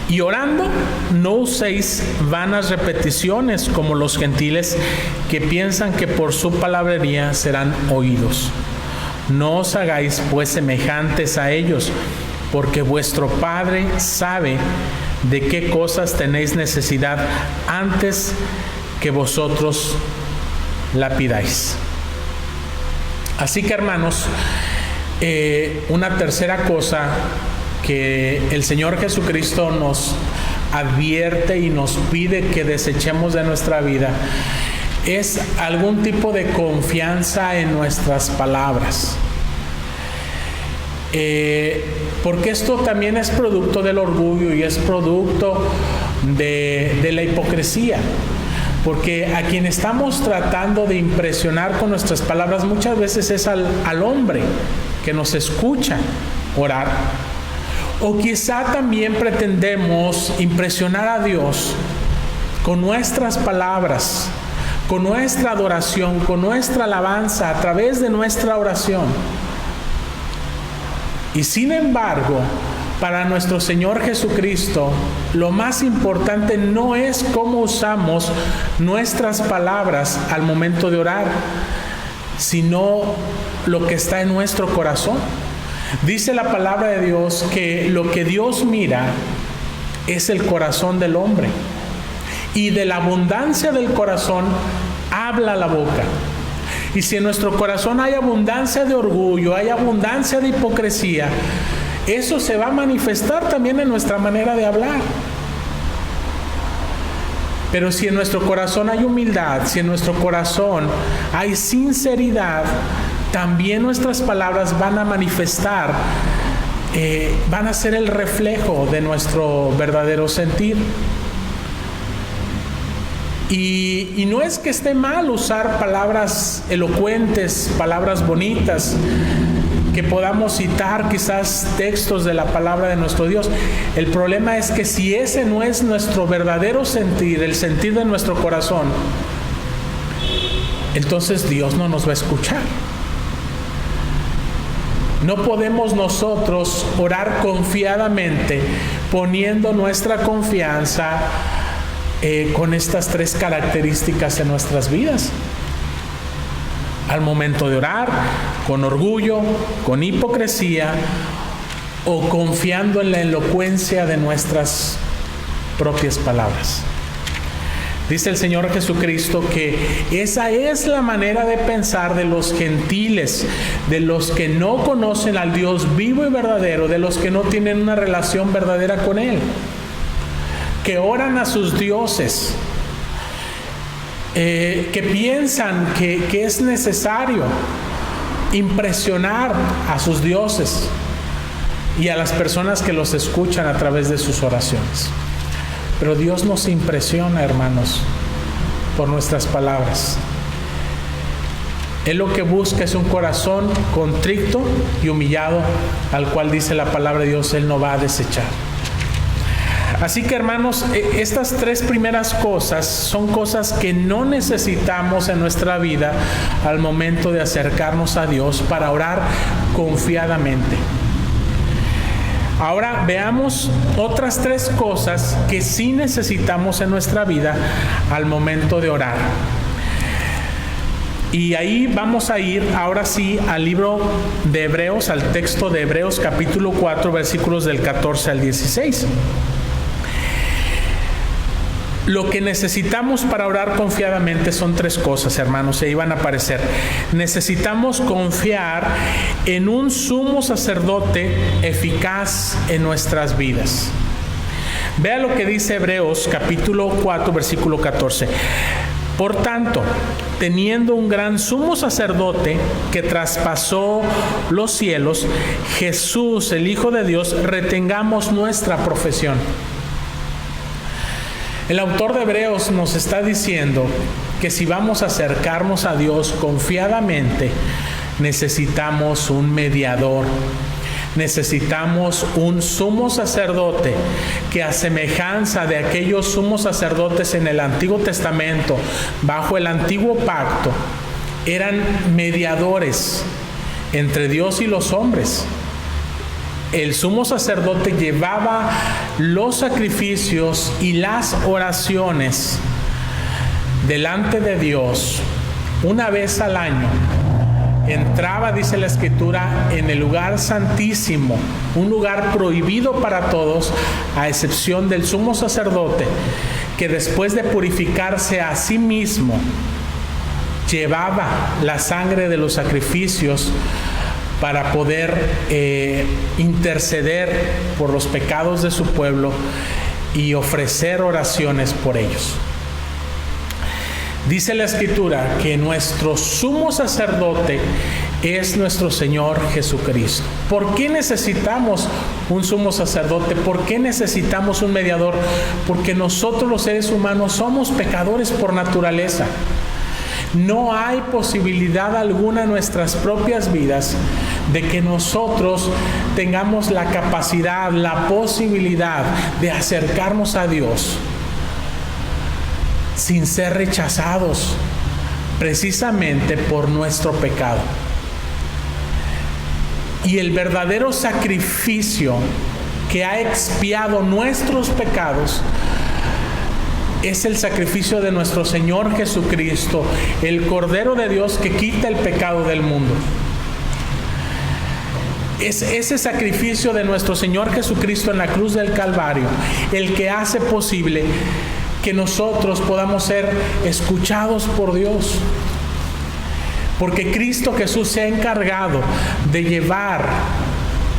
y orando no uséis vanas repeticiones como los gentiles que piensan que por su palabrería serán oídos. No os hagáis pues semejantes a ellos, porque vuestro Padre sabe de qué cosas tenéis necesidad antes que vosotros la pidáis. Así que, hermanos, una tercera cosa que el Señor Jesucristo nos advierte y nos pide que desechemos de nuestra vida es algún tipo de confianza en nuestras palabras. Porque esto también es producto del orgullo y es producto de la hipocresía. Porque a quien estamos tratando de impresionar con nuestras palabras muchas veces es al hombre que nos escucha orar. O quizá también pretendemos impresionar a Dios con nuestras palabras, con nuestra adoración, con nuestra alabanza, a través de nuestra oración. Y sin embargo, para nuestro Señor Jesucristo, lo más importante no es cómo usamos nuestras palabras al momento de orar, sino lo que está en nuestro corazón. Dice la palabra de Dios que lo que Dios mira es el corazón del hombre. Y de la abundancia del corazón habla la boca. Y si en nuestro corazón hay abundancia de orgullo, hay abundancia de hipocresía, eso se va a manifestar también en nuestra manera de hablar. Pero si en nuestro corazón hay humildad, si en nuestro corazón hay sinceridad, también nuestras palabras van a manifestar, van a ser el reflejo de nuestro verdadero sentir. Y no es que esté mal usar palabras elocuentes, palabras bonitas, que podamos citar quizás textos de la palabra de nuestro Dios. El problema es que si ese no es nuestro verdadero sentir, el sentir de nuestro corazón, entonces Dios no nos va a escuchar. No podemos nosotros orar confiadamente poniendo nuestra confianza con estas tres características en nuestras vidas. Al momento de orar, con orgullo, con hipocresía o confiando en la elocuencia de nuestras propias palabras. Dice el Señor Jesucristo que esa es la manera de pensar de los gentiles, de los que no conocen al Dios vivo y verdadero, de los que no tienen una relación verdadera con Él, que oran a sus dioses, que piensan que es necesario impresionar a sus dioses y a las personas que los escuchan a través de sus oraciones. Pero Dios nos impresiona, hermanos, por nuestras palabras. Él lo que busca es un corazón contrito y humillado, al cual dice la palabra de Dios, Él no va a desechar. Así que, hermanos, estas tres primeras cosas son cosas que no necesitamos en nuestra vida al momento de acercarnos a Dios para orar confiadamente. Ahora veamos otras tres cosas que sí necesitamos en nuestra vida al momento de orar. Y ahí vamos a ir ahora sí al libro de Hebreos, al texto de Hebreos capítulo 4, versículos del 14 al 16. Lo que necesitamos para orar confiadamente son tres cosas, hermanos, y ahí van a aparecer. Necesitamos confiar en un sumo sacerdote eficaz en nuestras vidas. Vea lo que dice Hebreos capítulo 4, versículo 14. Por tanto, teniendo un gran sumo sacerdote que traspasó los cielos, Jesús, el Hijo de Dios, retengamos nuestra profesión. El autor de Hebreos nos está diciendo que si vamos a acercarnos a Dios confiadamente, necesitamos un mediador. Necesitamos un sumo sacerdote que, a semejanza de aquellos sumos sacerdotes en el Antiguo Testamento, bajo el Antiguo Pacto, eran mediadores entre Dios y los hombres. El sumo sacerdote llevaba los sacrificios y las oraciones delante de Dios una vez al año. Entraba, dice la Escritura, en el lugar santísimo, un lugar prohibido para todos, a excepción del sumo sacerdote, que después de purificarse a sí mismo, llevaba la sangre de los sacrificios para poder interceder por los pecados de su pueblo y ofrecer oraciones por ellos. Dice la Escritura que nuestro sumo sacerdote es nuestro Señor Jesucristo. ¿Por qué necesitamos un sumo sacerdote? ¿Por qué necesitamos un mediador? Porque nosotros los seres humanos somos pecadores por naturaleza. No hay posibilidad alguna en nuestras propias vidas de que nosotros tengamos la capacidad, la posibilidad de acercarnos a Dios sin ser rechazados precisamente por nuestro pecado. Y el verdadero sacrificio que ha expiado nuestros pecados es el sacrificio de nuestro Señor Jesucristo, el Cordero de Dios que quita el pecado del mundo. Es ese sacrificio de nuestro Señor Jesucristo en la cruz del Calvario el que hace posible que nosotros podamos ser escuchados por Dios. Porque Cristo Jesús se ha encargado de llevar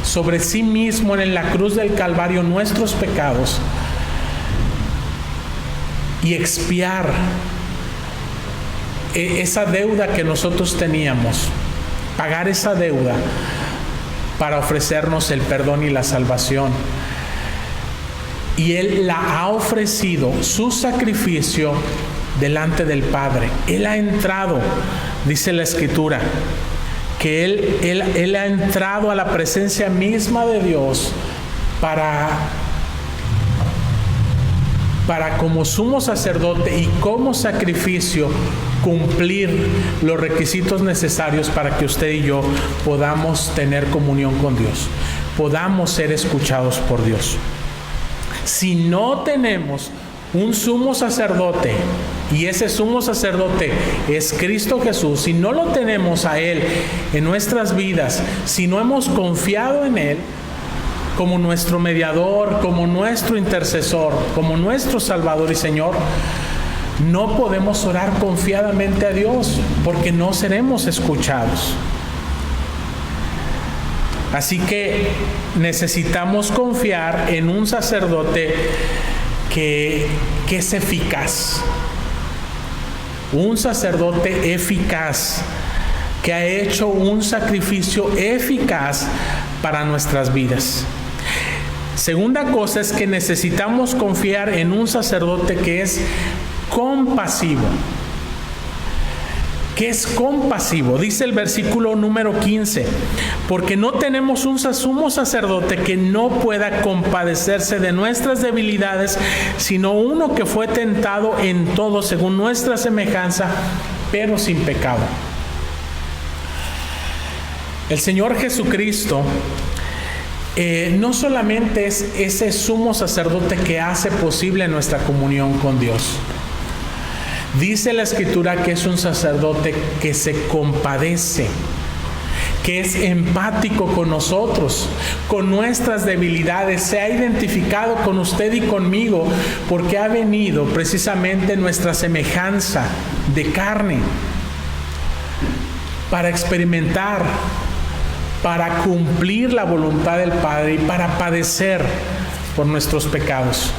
sobre sí mismo en la cruz del Calvario nuestros pecados y expiar esa deuda que nosotros teníamos, pagar esa deuda para ofrecernos el perdón y la salvación. Y Él la ha ofrecido, su sacrificio, delante del Padre. Él ha entrado, dice la Escritura, que Él ha entrado a la presencia misma de Dios para como sumo sacerdote y como sacrificio cumplir los requisitos necesarios para que usted y yo podamos tener comunión con Dios, podamos ser escuchados por Dios. Si no tenemos un sumo sacerdote, y ese sumo sacerdote es Cristo Jesús, si no lo tenemos a Él en nuestras vidas, si no hemos confiado en Él como nuestro mediador, como nuestro intercesor, como nuestro Salvador y Señor, no podemos orar confiadamente a Dios, porque no seremos escuchados. Así que necesitamos confiar en un sacerdote que es eficaz, un sacerdote eficaz, que ha hecho un sacrificio eficaz para nuestras vidas. Segunda cosa es que necesitamos confiar en un sacerdote que es compasivo. ¿Qué es compasivo? Dice el versículo número 15, porque no tenemos un sumo sacerdote que no pueda compadecerse de nuestras debilidades, sino uno que fue tentado en todo según nuestra semejanza, pero sin pecado. El Señor Jesucristo no solamente es ese sumo sacerdote que hace posible nuestra comunión con Dios. Dice la Escritura que es un sacerdote que se compadece, que es empático con nosotros, con nuestras debilidades. Se ha identificado con usted y conmigo porque ha venido precisamente nuestra semejanza de carne para experimentar, para cumplir la voluntad del Padre y para padecer por nuestros pecados.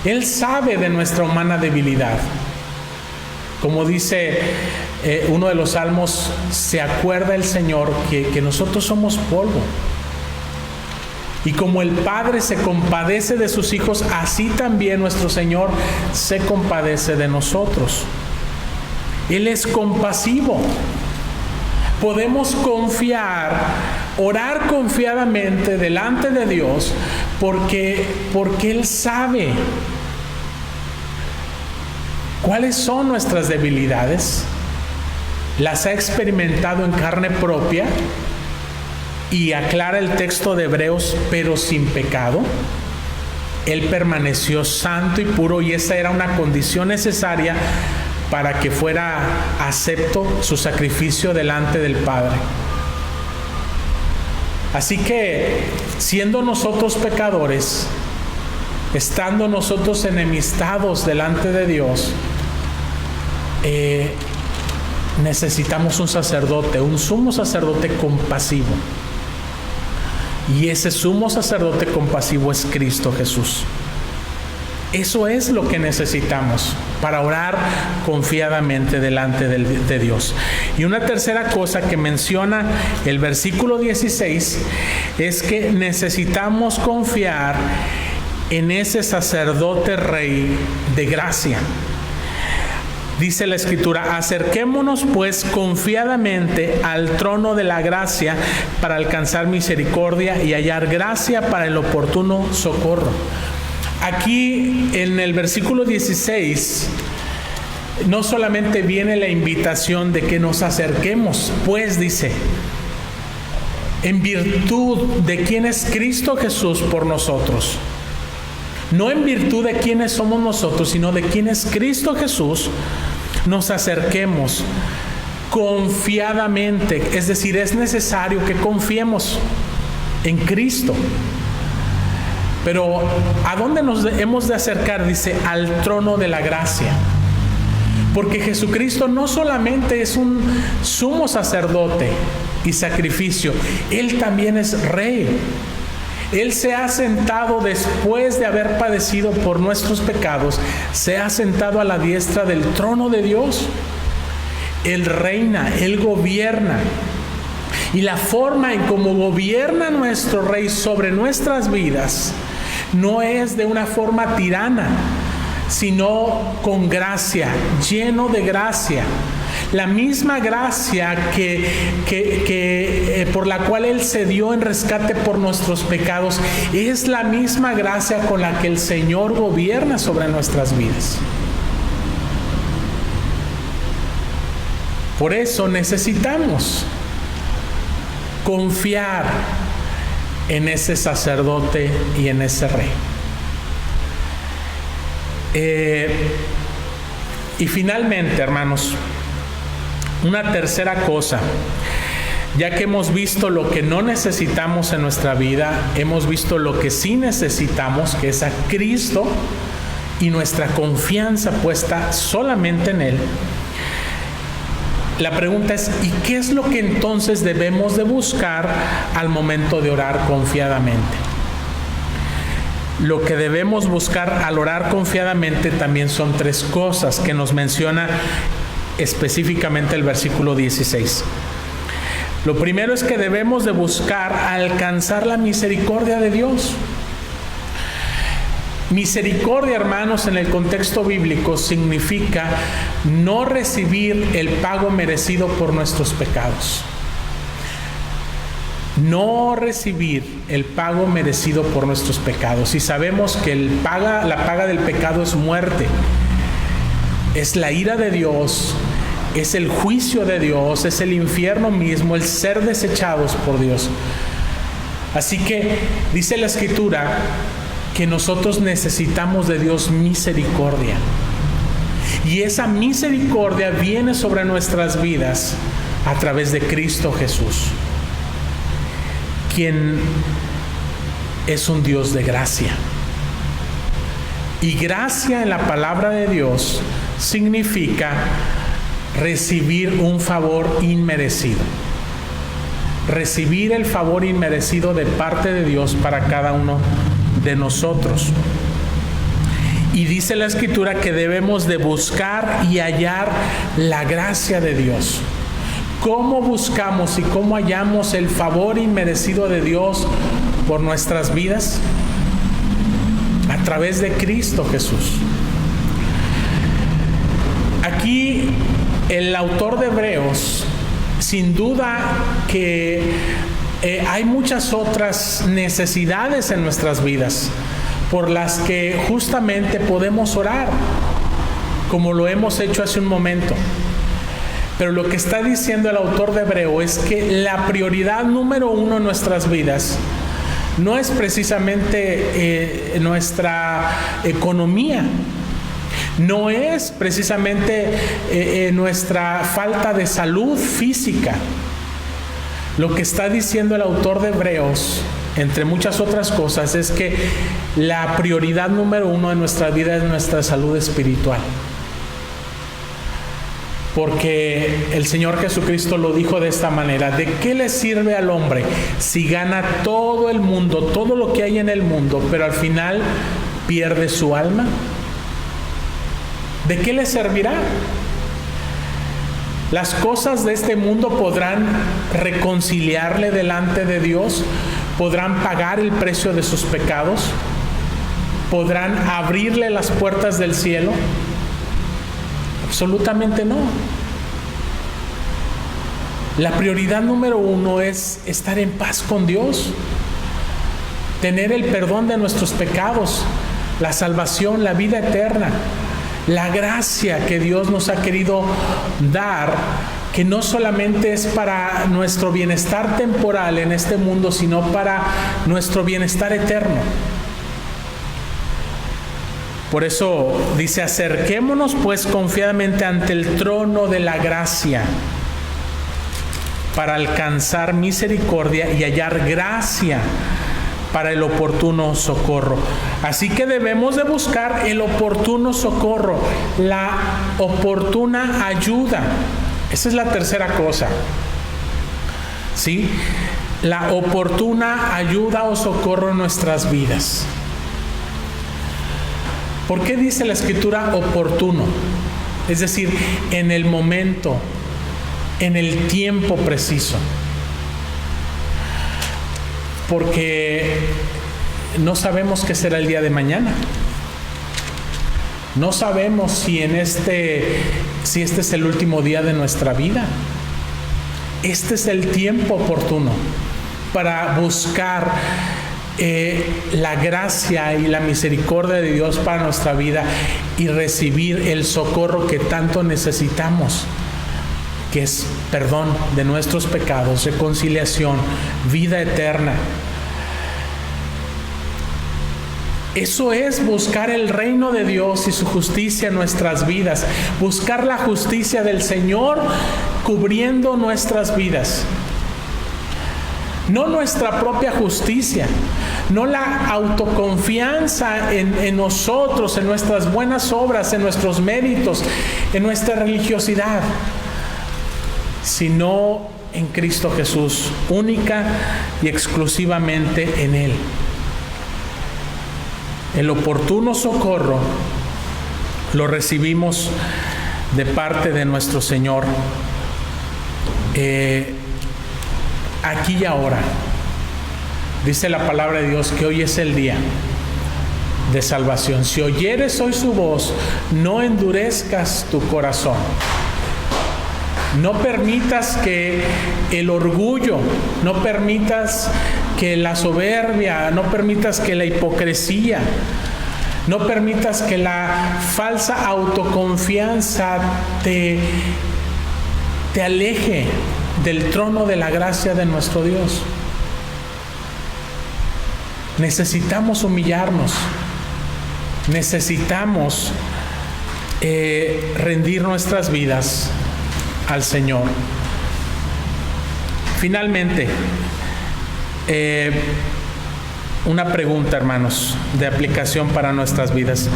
Él sabe de nuestra humana debilidad. Como dice uno de los salmos, se acuerda el Señor que nosotros somos polvo. Y como el Padre se compadece de sus hijos, así también nuestro Señor se compadece de nosotros. Él es compasivo. Podemos confiar, orar confiadamente delante de Dios porque Él sabe cuáles son nuestras debilidades. Las ha experimentado en carne propia y aclara el texto de Hebreos, pero sin pecado. Él permaneció santo y puro y esa era una condición necesaria para que fuera acepto su sacrificio delante del Padre. Así que, siendo nosotros pecadores, estando nosotros enemistados delante de Dios, necesitamos un sacerdote, un sumo sacerdote compasivo. Y ese sumo sacerdote compasivo es Cristo Jesús. Eso es lo que necesitamos para orar confiadamente delante de Dios. Y una tercera cosa que menciona el versículo 16 es que necesitamos confiar en ese sacerdote rey de gracia. Dice la Escritura: acerquémonos pues confiadamente al trono de la gracia para alcanzar misericordia y hallar gracia para el oportuno socorro. Aquí en el versículo 16 no solamente viene la invitación de que nos acerquemos, pues dice, en virtud de quién es Cristo Jesús por nosotros. No en virtud de quiénes somos nosotros, sino de quién es Cristo Jesús, nos acerquemos confiadamente, es decir, es necesario que confiemos en Cristo. Pero ¿a dónde nos hemos de acercar? Dice, al trono de la gracia. Porque Jesucristo no solamente es un sumo sacerdote y sacrificio, Él también es Rey. Él se ha sentado después de haber padecido por nuestros pecados, se ha sentado a la diestra del trono de Dios. Él reina, Él gobierna. Y la forma en cómo gobierna nuestro Rey sobre nuestras vidas no es de una forma tirana, sino con gracia, lleno de gracia. La misma gracia que por la cual Él se dio en rescate por nuestros pecados, es la misma gracia con la que el Señor gobierna sobre nuestras vidas. Por eso necesitamos confiar en ese sacerdote y en ese Rey. Y finalmente, hermanos, una tercera cosa. Ya que hemos visto lo que no necesitamos en nuestra vida, hemos visto lo que sí necesitamos, que es a Cristo y nuestra confianza puesta solamente en Él. La pregunta es, ¿y qué es lo que entonces debemos de buscar al momento de orar confiadamente? Lo que debemos buscar al orar confiadamente también son tres cosas que nos menciona específicamente el versículo 16. Lo primero es que debemos de buscar alcanzar la misericordia de Dios. Misericordia, hermanos, en el contexto bíblico significa no recibir el pago merecido por nuestros pecados. No recibir el pago merecido por nuestros pecados. Y sabemos que la paga del pecado es muerte. Es la ira de Dios, es el juicio de Dios, es el infierno mismo, el ser desechados por Dios. Así que dice la Escritura que nosotros necesitamos de Dios misericordia. Y esa misericordia viene sobre nuestras vidas a través de Cristo Jesús, quien es un Dios de gracia. Y gracia en la palabra de Dios significa recibir un favor inmerecido. Recibir el favor inmerecido de parte de Dios para cada uno de nosotros. Y dice la Escritura que debemos de buscar y hallar la gracia de Dios. ¿Cómo buscamos y cómo hallamos el favor inmerecido de Dios por nuestras vidas? A través de Cristo Jesús. Aquí el autor de Hebreos, sin duda que hay muchas otras necesidades en nuestras vidas por las que justamente podemos orar, como lo hemos hecho hace un momento. Pero lo que está diciendo el autor de Hebreo es que la prioridad número uno en nuestras vidas no es precisamente nuestra economía, no es precisamente nuestra falta de salud física. Lo que está diciendo el autor de Hebreos, entre muchas otras cosas, es que la prioridad número uno de nuestra vida es nuestra salud espiritual. Porque el Señor Jesucristo lo dijo de esta manera: ¿de qué le sirve al hombre si gana todo el mundo, todo lo que hay en el mundo, pero al final pierde su alma? ¿De qué le servirá? Las cosas de este mundo podrán reconciliarle delante de Dios, podrán pagar el precio de sus pecados, podrán abrirle las puertas del cielo. Absolutamente no. La prioridad número uno es estar en paz con Dios, tener el perdón de nuestros pecados, la salvación, la vida eterna, la gracia que Dios nos ha querido dar, que no solamente es para nuestro bienestar temporal en este mundo, sino para nuestro bienestar eterno. Por eso dice: acerquémonos pues confiadamente ante el trono de la gracia, para alcanzar misericordia y hallar gracia para el oportuno socorro. Así que debemos de buscar el oportuno socorro, la oportuna ayuda. Esa es la tercera cosa. ¿Sí? La oportuna ayuda o socorro en nuestras vidas. ¿Por qué dice la Escritura oportuno? Es decir, en el momento, en el tiempo preciso. Porque no sabemos qué será el día de mañana. No sabemos si este es el último día de nuestra vida. Este es el tiempo oportuno para buscar la gracia y la misericordia de Dios para nuestra vida y recibir el socorro que tanto necesitamos, que es perdón de nuestros pecados, reconciliación, vida eterna. Eso es buscar el reino de Dios y su justicia en nuestras vidas, buscar la justicia del Señor cubriendo nuestras vidas. No nuestra propia justicia, no la autoconfianza en nosotros, en nuestras buenas obras, en nuestros méritos, en nuestra religiosidad, sino en Cristo Jesús, única y exclusivamente en Él. El oportuno socorro lo recibimos de parte de nuestro Señor aquí y ahora. Dice la palabra de Dios que hoy es el día de salvación. Si oyeres hoy su voz, no endurezcas tu corazón. No permitas que el orgullo, no permitas que la soberbia, no permitas que la hipocresía, no permitas que la falsa autoconfianza te aleje del trono de la gracia de nuestro Dios. Necesitamos humillarnos, necesitamos rendir nuestras vidas al Señor. Finalmente, una pregunta, hermanos, de aplicación para nuestras vidas.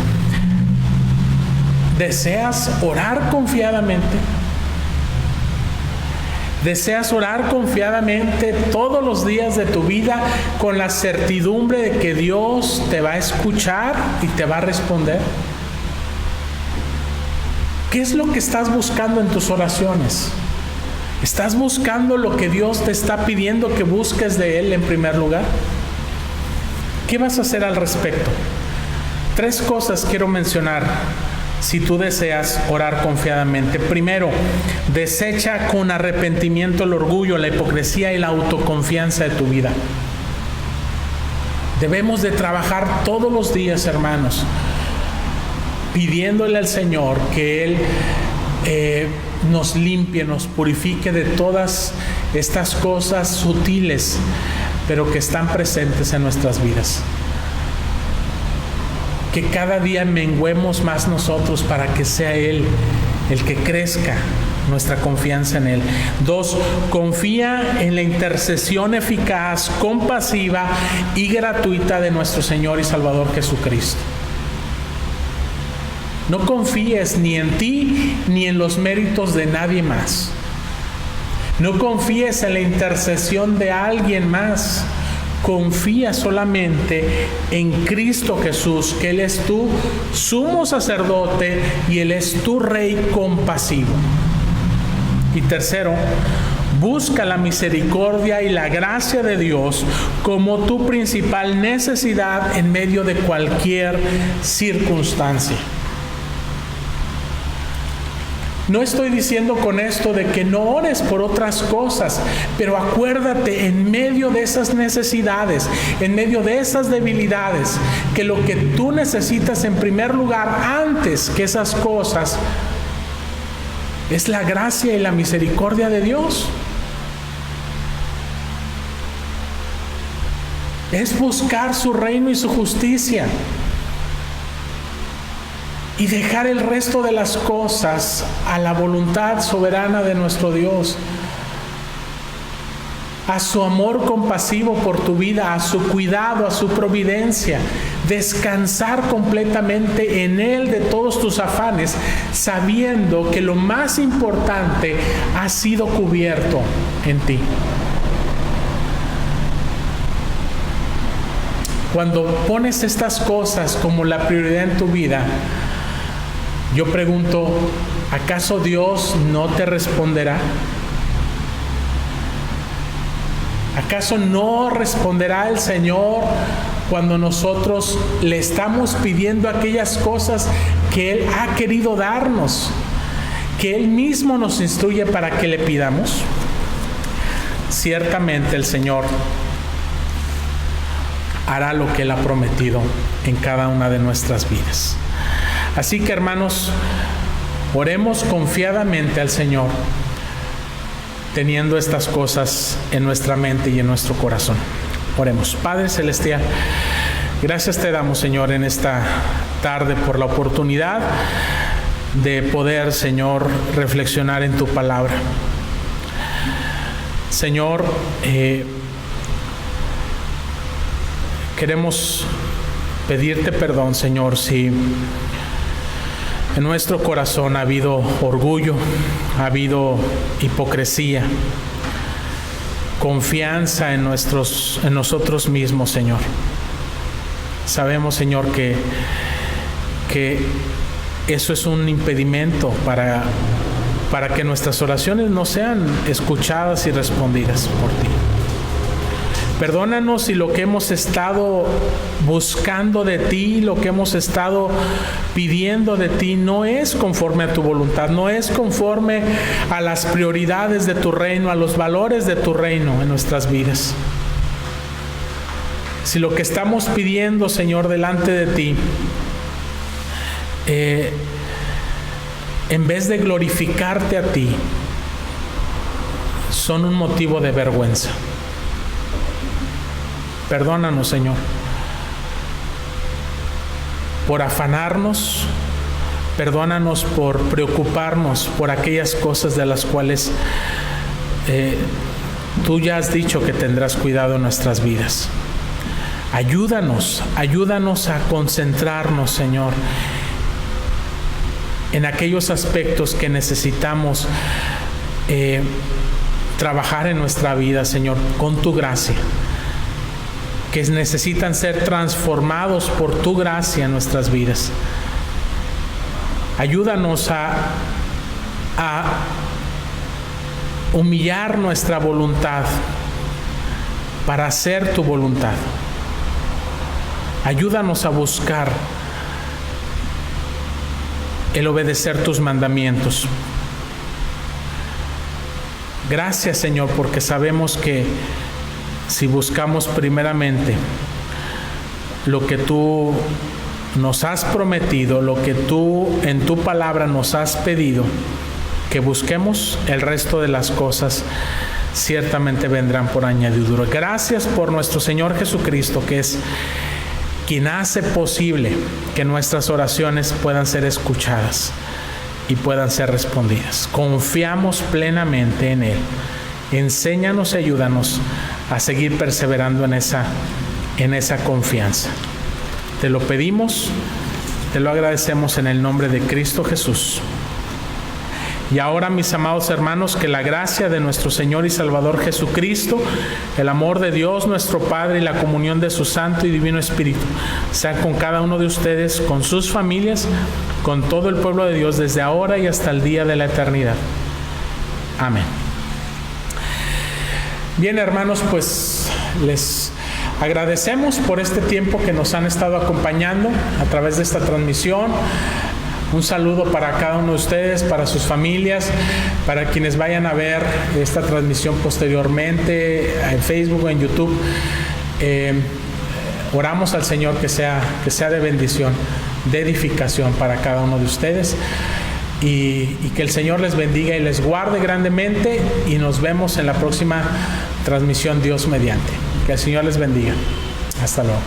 ¿Deseas orar confiadamente? ¿Deseas orar confiadamente todos los días de tu vida con la certidumbre de que Dios te va a escuchar y te va a responder? ¿Qué es lo que estás buscando en tus oraciones? ¿Estás buscando lo que Dios te está pidiendo que busques de Él en primer lugar? ¿Qué vas a hacer al respecto? 3 cosas quiero mencionar si tú deseas orar confiadamente. Primero, desecha con arrepentimiento el orgullo, la hipocresía y la autoconfianza de tu vida. Debemos de trabajar todos los días, hermanos, pidiéndole al Señor que Él nos limpie, nos purifique de todas estas cosas sutiles, pero que están presentes en nuestras vidas. Que cada día menguemos más nosotros para que sea Él el que crezca nuestra confianza en Él. 2, confía en la intercesión eficaz, compasiva y gratuita de nuestro Señor y Salvador Jesucristo. No confíes ni en ti ni en los méritos de nadie más. No confíes en la intercesión de alguien más. Confía solamente en Cristo Jesús, que Él es tu sumo sacerdote y Él es tu Rey compasivo. Y tercero, busca la misericordia y la gracia de Dios como tu principal necesidad en medio de cualquier circunstancia. No estoy diciendo con esto de que no ores por otras cosas, pero acuérdate en medio de esas necesidades, en medio de esas debilidades, que lo que tú necesitas en primer lugar, antes que esas cosas, es la gracia y la misericordia de Dios. Es buscar su reino y su justicia. Y dejar el resto de las cosas a la voluntad soberana de nuestro Dios. a su amor compasivo por tu vida, a su cuidado, a su providencia. Descansar completamente en Él de todos tus afanes, sabiendo que lo más importante ha sido cubierto en ti. Cuando pones estas cosas como la prioridad en tu vida, yo pregunto, ¿acaso Dios no te responderá? ¿Acaso no responderá el Señor cuando nosotros le estamos pidiendo aquellas cosas que Él ha querido darnos, que Él mismo nos instruye para que le pidamos? Ciertamente el Señor hará lo que Él ha prometido en cada una de nuestras vidas. Así que, hermanos, oremos confiadamente al Señor, teniendo estas cosas en nuestra mente y en nuestro corazón. Oremos. Padre Celestial, gracias te damos, Señor, en esta tarde por la oportunidad de poder, Señor, reflexionar en tu palabra. Señor, queremos pedirte perdón, Señor, si en nuestro corazón ha habido orgullo, ha habido hipocresía, confianza en nosotros mismos, Señor. Sabemos, Señor, que eso es un impedimento para que nuestras oraciones no sean escuchadas y respondidas por ti. Perdónanos si lo que hemos estado buscando de ti, lo que hemos estado pidiendo de ti, no es conforme a tu voluntad, no es conforme a las prioridades de tu reino, a los valores de tu reino en nuestras vidas. Si lo que estamos pidiendo, Señor, delante de ti, en vez de glorificarte a ti, son un motivo de vergüenza. Perdónanos, Señor, por afanarnos, perdónanos por preocuparnos por aquellas cosas de las cuales tú ya has dicho que tendrás cuidado en nuestras vidas. Ayúdanos a concentrarnos, Señor, en aquellos aspectos que necesitamos trabajar en nuestra vida, Señor, con tu gracia, que necesitan ser transformados por tu gracia en nuestras vidas. Ayúdanos a humillar nuestra voluntad para hacer tu voluntad. Ayúdanos a buscar el obedecer tus mandamientos. Gracias, Señor, porque sabemos que si buscamos primeramente lo que tú nos has prometido, lo que tú en tu palabra nos has pedido que busquemos, el resto de las cosas ciertamente vendrán por añadidura. Gracias por nuestro Señor Jesucristo, que es quien hace posible que nuestras oraciones puedan ser escuchadas y puedan ser respondidas. Confiamos plenamente en Él. Enséñanos y ayúdanos a seguir perseverando en esa confianza. Te lo pedimos, te lo agradecemos en el nombre de Cristo Jesús. Y ahora, mis amados hermanos, que la gracia de nuestro Señor y Salvador Jesucristo, el amor de Dios nuestro Padre y la comunión de su Santo y Divino Espíritu sean con cada uno de ustedes, con sus familias, con todo el pueblo de Dios, desde ahora y hasta el día de la eternidad. Amén. Bien, hermanos, pues les agradecemos por este tiempo que nos han estado acompañando a través de esta transmisión. Un saludo para cada uno de ustedes, para sus familias, para quienes vayan a ver esta transmisión posteriormente en Facebook o en YouTube. Oramos al Señor que sea de bendición, de edificación para cada uno de ustedes. Y que el Señor les bendiga y les guarde grandemente, y nos vemos en la próxima transmisión, Dios mediante. Que el Señor les bendiga. Hasta luego.